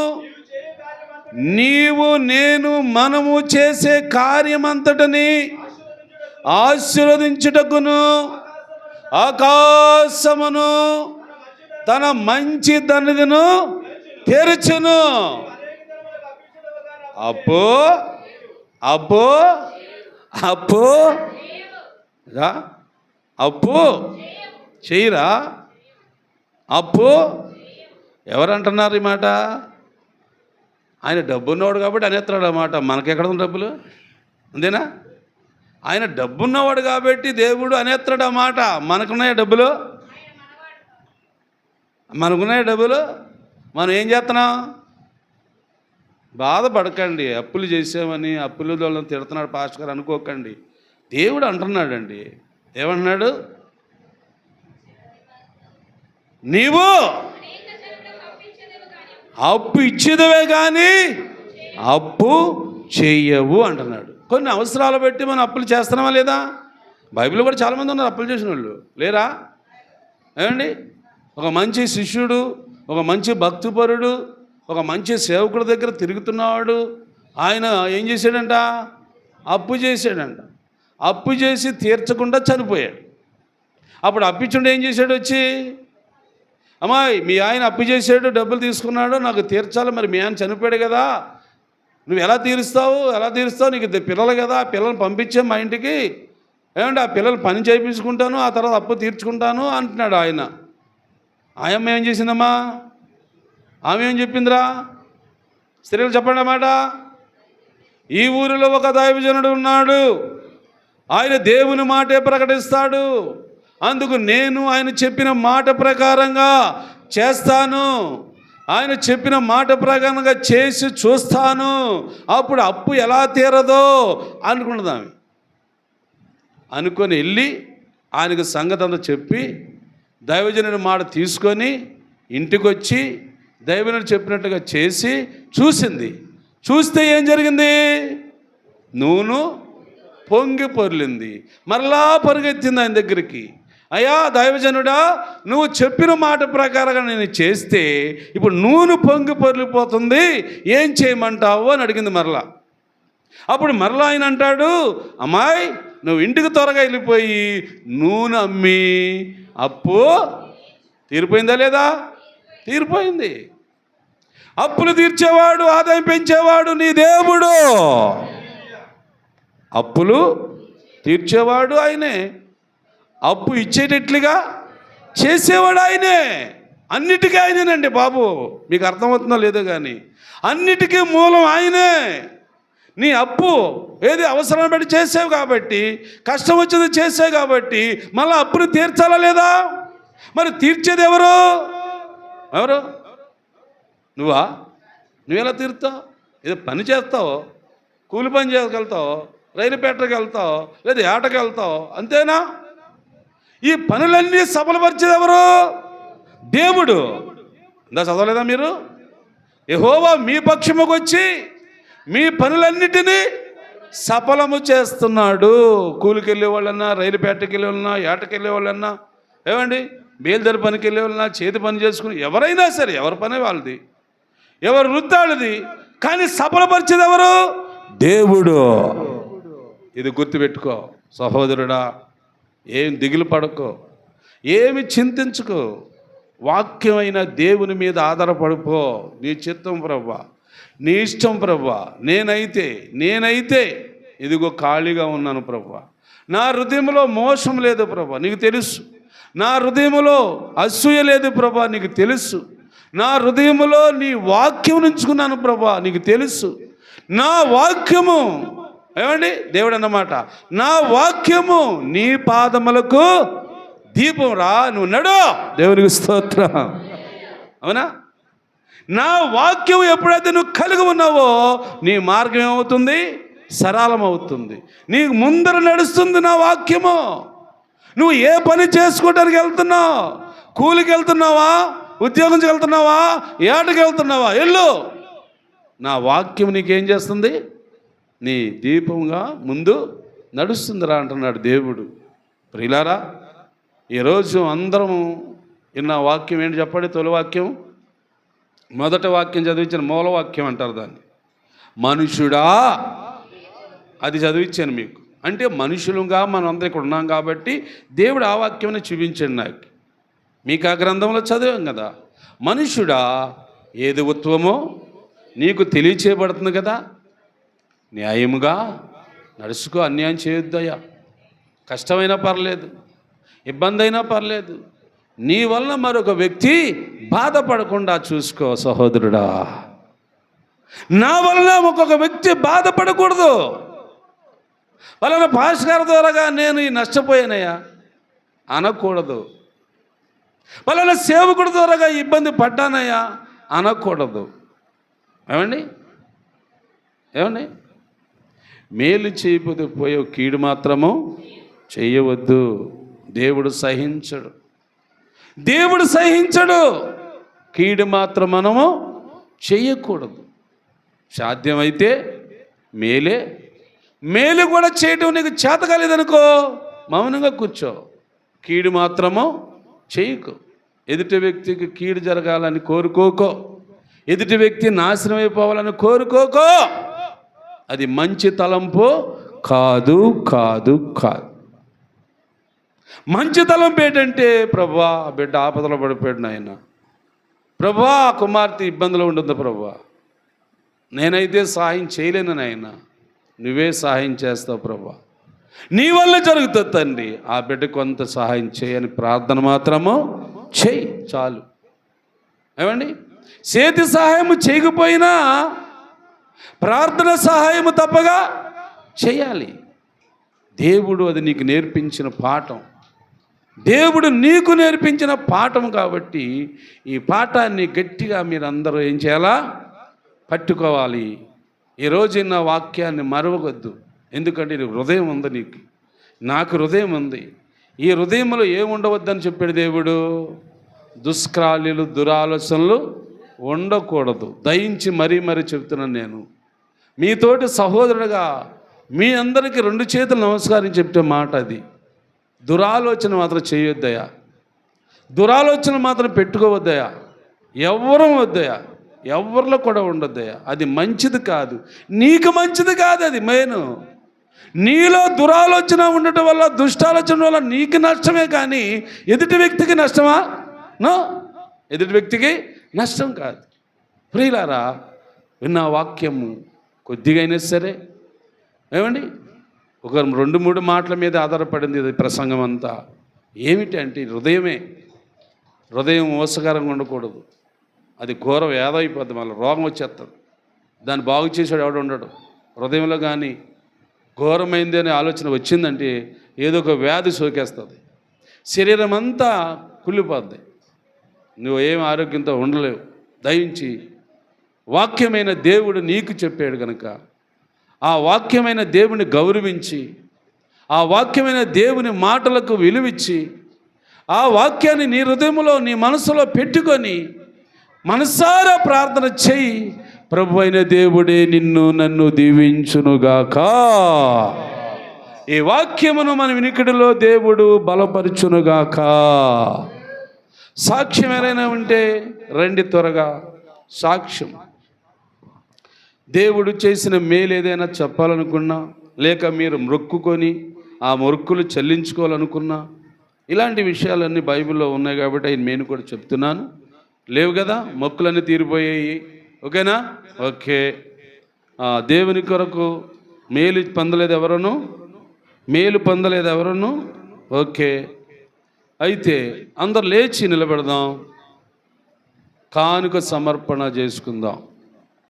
Speaker 1: నీవు నేను మనము చేసే కార్యమంతటిని ఆశీర్వదించుటకును ఆకాశమును తన మంచి దన్నిదిను తీర్చును. అప్పు అప్పు అప్పు అప్పు చేయరా? అప్పు ఎవరంటున్నారు ఈ మాట? ఆయన డబ్బున్నవాడు కాబట్టి అనేస్తున్నాడు అన్నమాట. మనకెక్కడ ఉంది డబ్బులు? అంతేనా? ఆయన డబ్బున్నవాడు కాబట్టి దేవుడు అనేస్తున్నాడు అన్నమాట. మనకున్నాయి డబ్బులు? మనకున్నాయి డబ్బులు? మనం ఏం చేస్తున్నాం? బాధపడకండి. అప్పులు చేసామని అప్పుల వాళ్ళని తిడుతున్నాడు పాస్టర్ గారు అనుకోకండి. దేవుడు అంటున్నాడండి. ఏమంటున్నాడు? నీవు అప్పు ఇచ్చేదవే కానీ అప్పు చెయ్యవు అంటున్నాడు. కొన్ని అవసరాలు బట్టి మనం అప్పులు చేస్తున్నామా లేదా? బైబిల్లో కూడా చాలామంది ఉన్నారు అప్పులు చేసిన వాళ్ళు, లేరా? ఏమండి? ఒక మంచి శిష్యుడు, ఒక మంచి భక్తిపరుడు, ఒక మంచి సేవకుడి దగ్గర తిరుగుతున్నవాడు, ఆయన ఏం చేశాడంట? అప్పు చేశాడంట. అప్పు చేసి తీర్చకుండా చనిపోయాడు. అప్పుడు అప్పిచ్చుండి ఏం చేశాడు? వచ్చి, అమ్మాయి మీ ఆయన అప్పు చేసాడు, డబ్బులు తీసుకున్నాడు, నాకు తీర్చాలి, మరి మీ ఆయన చనిపోయాడు కదా, నువ్వు ఎలా తీరుస్తావు? నీకు పిల్లలు కదా, ఆ పిల్లల్ని పంపించే మా ఇంటికి, ఏమంటే ఆ పిల్లలు పని చేయించుకుంటాను, ఆ తర్వాత అప్పు తీర్చుకుంటాను అంటున్నాడు ఆయన. ఆయమ్మ ఏం చేసిందమ్మా? ఆమె ఏం చెప్పిందిరా? స్త్రీలు చెప్పండి అన్నమాట. ఈ ఊరిలో ఒక దైవజనుడు ఉన్నాడు, ఆయన దేవుని మాటే ప్రకటిస్తాడు, అందుకు నేను ఆయన చెప్పిన మాట ప్రకారంగా చేస్తాను, ఆయన చెప్పిన మాట ప్రకారంగా చేసి చూస్తాను, అప్పుడు అప్పు ఎలా తీరదో అనుకున్నది ఆమె. అనుకొని వెళ్ళి ఆయనకు సంగతి అంతా చెప్పి దైవజనుడి మాట తీసుకొని ఇంటికి వచ్చి దైవజనుడు చెప్పినట్టుగా చేసి చూసింది. చూస్తే ఏం జరిగింది? నూనె పొంగి పొర్లింది. మరలా పరుగెత్తింది ఆయన దగ్గరికి. అయ్యా దైవజనుడా, నువ్వు చెప్పిన మాట ప్రకారంగా నేను చేస్తే ఇప్పుడు నూనె పొంగి పొర్లిపోతుంది, ఏం చేయమంటావు అని అడిగింది మరలా. అప్పుడు మరలా ఆయన అంటాడు, అమ్మాయి నువ్వు ఇంటికి త్వరగా వెళ్ళిపోయి నూనె అమ్మి అప్పు తీరిపోయిందా లేదా? తీరిపోయింది. అప్పులు తీర్చేవాడు, ఆదాయం పెంచేవాడు నీ దేవుడు. అప్పులు తీర్చేవాడు ఆయనే, అప్పు ఇచ్చేటట్లుగా చేసేవాడు ఆయనే. అన్నిటికీ ఆయనేనండి బాబు. మీకు అర్థమవుతుందో లేదో కానీ అన్నిటికీ మూలం ఆయనే. నీ అప్పు ఏది అవసరం బట్టి చేసావు కాబట్టి, కష్టం వచ్చేది చేసావు కాబట్టి మళ్ళీ అప్పుని తీర్చాలా లేదా? మరి తీర్చేది ఎవరు? నువ్వా? నువ్వెలా తీరుతావు? ఏదో పని చేస్తావు, కూలి పని చేయగలుగుతావు, రైలు పెట్టకి వెళ్తావు, లేదా ఏటకి వెళ్తావు, అంతేనా? ఈ పనులన్నీ సఫలపరిచేది ఎవరు? దేవుడు. ఇందా చదవలేదా మీరు? యెహోవా మీ పక్షముకు వచ్చి మీ పనులన్నిటినీ సఫలము చేస్తున్నాడు. కూలికి వెళ్ళే వాళ్ళన్నా, రైలు పెట్టకి వెళ్ళే వాళ్ళన్నా, ఏటకి వెళ్ళే వాళ్ళన్నా, ఏమండి బేల్దరి పనికి వెళ్ళే వాళ్ళన్నా, చేతి పని చేసుకుని ఎవరైనా సరే, ఎవరి పని వాళ్ళది, ఎవరు వృత్తాళ్ళది, కానీ సఫలపరిచేది ఎవరు? దేవుడు. ఇది గుర్తుపెట్టుకో సహోదరుడా. ఏం దిగులు పడకో, ఏమి చింతించుకో, వాక్యమైన దేవుని మీద ఆధారపడిపో. నీ చిత్తం ప్రభువా, నీ ఇష్టం ప్రభువా. నేనైతే ఇదిగో ఖాళీగా ఉన్నాను ప్రభువా. నా హృదయంలో మోసం లేదు ప్రభువా, నీకు తెలుసు. నా హృదయంలో అసూయ లేదు ప్రభువా, నీకు తెలుసు. నా హృదయంలో నీ వాక్యం ఉంచుకున్నాను ప్రభువా, నీకు తెలుసు. నా వాక్యము, ఏమండి దేవుడు అన్నమాట, నా వాక్యము నీ పాదములకు దీపం రా. నువ్వు నడు. దేవునికి స్తోత్రం. అవునా? నా వాక్యం ఎప్పుడైతే నువ్వు కలిగి ఉన్నావో నీ మార్గం ఏమవుతుంది? సరళమవుతుంది. నీకు ముందర నడుస్తుంది నా వాక్యము. నువ్వు ఏ పని చేసుకోవడానికి వెళ్తున్నావు? కూలికి వెళ్తున్నావా? ఉద్యోగం వెళ్తున్నావా? ఏటకి వెళ్తున్నావా? వెళ్ళు. నా వాక్యం నీకేం చేస్తుంది? నీ దీపంగా ముందు నడుస్తుందిరా అంటున్నాడు దేవుడు. ప్రియులారా, ఈరోజు అందరం విన్న వాక్యం ఏంటి చెప్పండి? తొలి వాక్యం, మొదటి వాక్యం చదివించిన మూలవాక్యం అంటారు దాన్ని. మనుషుడా, అది చదివించాను మీకు. అంటే మనుషులుగా మనం అందరం ఇక్కడ ఉన్నాం కాబట్టి దేవుడు ఆ వాక్యాన్ని చూపించండి నాకు. మీకు ఆ గ్రంథంలో చదివాం కదా. మనుషుడా ఏది ఉత్తమమో నీకు తెలియచేయబడుతుంది కదా. న్యాయముగా నడుచుకో, అన్యాయం చేయొద్దయ్యా. కష్టమైనా పర్లేదు, ఇబ్బంది అయినా పర్లేదు, నీ వల్ల మరొక వ్యక్తి బాధపడకుండా చూసుకో సహోదరుడా. నా వలన ఒక్కొక్క వ్యక్తి బాధపడకూడదు. వాళ్ళ పాస్టర్ గారి ద్వారాగా నేను ఈ నష్టపోయానయ్యా అనకూడదు. వాళ్ళ సేవకుడి ద్వారాగా ఇబ్బంది పడ్డానయ్యా అనకూడదు. ఏమండి ఏమండి మేలు చేయకపోతే పోయే కీడు మాత్రము చేయవద్దు. దేవుడు సహించడు, దేవుడు సహించడు. కీడు మాత్రం మనము చేయకూడదు. సాధ్యమైతే మేలు కూడా చేయటం నీకు చేత కాలేదనుకో, మౌనంగా కూర్చో. కీడు మాత్రము చేయకు. ఎదుటి వ్యక్తికి కీడు జరగాలని కోరుకోకో, ఎదుటి వ్యక్తి నాశనం అయిపోవాలని కోరుకోకో. అది మంచి తలంపు కాదు కాదు కాదు. మంచి తలంపు ఏంటంటే, ప్రభువా బిడ్డ ఆపదలో పడిపోయాడు నాయన, ప్రభువా కుమార్తె ఇబ్బందులు ఉంటుంది, ప్రభువా నేనైతే సహాయం చేయలేను నాయన, నువ్వే సహాయం చేస్తావు ప్రభువా, నీ వల్ల జరుగుతుంది తండ్రి, ఆ బిడ్డ కొంత సహాయం చేయని ప్రార్థన మాత్రము చేయి చాలు. ఏమండి చేతి సహాయము చేయకపోయినా ప్రార్థన సహాయము తప్పగా చేయాలి. దేవుడు అది నీకు నేర్పించిన పాఠం, దేవుడు నీకు నేర్పించిన పాఠం. కాబట్టి ఈ పాఠాన్ని గట్టిగా మీరందరూ ఏం చేయాలా, పట్టుకోవాలి. ఈరోజు నా వాక్యాన్ని మరవవద్దు. ఎందుకంటే నీకు హృదయం ఉంది, నీకు నాకు హృదయం ఉంది. ఈ హృదయంలో ఏముండవద్దని చెప్పాడు దేవుడు. దుష్కార్యాలు దురాలోచనలు ఉండకూడదు. దయించి మరీ చెప్తున్నాను. నేను మీతోటి సహోదరుడుగా మీ అందరికీ 2 చేతులు నమస్కారం చెప్పే మాట అది. దురాలోచన మాత్రం చేయొద్దయా, దురాలోచన మాత్రం పెట్టుకోవద్దయా, ఎవ్వరూ వద్దయా, ఎవరిలో కూడా ఉండొద్దయా. అది మంచిది కాదు, నీకు మంచిది కాదు. అది మెయిన్. నీలో దురాలోచన ఉండటం వల్ల, దుష్టాలోచన వల్ల నీకు నష్టమే కానీ ఎదుటి వ్యక్తికి నష్టమా? నో, ఎదుటి వ్యక్తికి నష్టం కాదు. ప్రియులారా, విన్న వాక్యము కొద్దిగా అయినా సరే ఏమండి ఒక 2-3 మాటల మీద ఆధారపడింది ఇది ప్రసంగం అంతా. ఏమిటంటే హృదయమే. హృదయం మోసకరంగా ఉండకూడదు. అది ఘోర వ్యాధి అయిపోద్ది, మళ్ళీ రోగం వచ్చేస్తుంది. దాన్ని బాగు చేసాడు ఎవడు ఉండడు. హృదయంలో కానీ ఘోరమైంది అనే ఆలోచన వచ్చిందంటే ఏదో ఒక వ్యాధి సోకేస్తుంది, శరీరం అంతా కుళ్ళిపోద్ది, నువ్వు ఏం ఆరోగ్యంతో ఉండలేవు. దయించి వాక్యమైన దేవుడు నీకు చెప్పాడు కనుక ఆ వాక్యమైన దేవుని గౌరవించి, ఆ వాక్యమైన దేవుని మాటలకు విలువిచ్చి, ఆ వాక్యాన్ని నీ హృదయంలో నీ మనసులో పెట్టుకొని మనసారా ప్రార్థన చేయి. ప్రభు అయిన దేవుడే నిన్ను నన్ను దీవించునుగాక. ఈ వాక్యమును మన వినికిడిలో దేవుడు బలపరచునుగాక. సాక్ష్యం ఏదైనా ఉంటే రండి త్వరగా. సాక్ష్యం, దేవుడు చేసిన మేలు ఏదైనా చెప్పాలనుకున్నా, లేక మీరు మొక్కుకొని ఆ మొక్కులు చెల్లించుకోవాలనుకున్నా, ఇలాంటి విషయాలన్నీ బైబిల్లో ఉన్నాయి కాబట్టి అవి నేను కూడా చెప్తున్నాను. లేవు కదా, మొక్కులన్నీ తీరిపోయాయి. ఓకేనా? ఓకే. దేవుని కొరకు మేలు పొందలేదు ఎవరను. ఓకే, అయితే అందరు లేచి నిలబెడదాం, కానుక సమర్పణ చేసుకుందాం.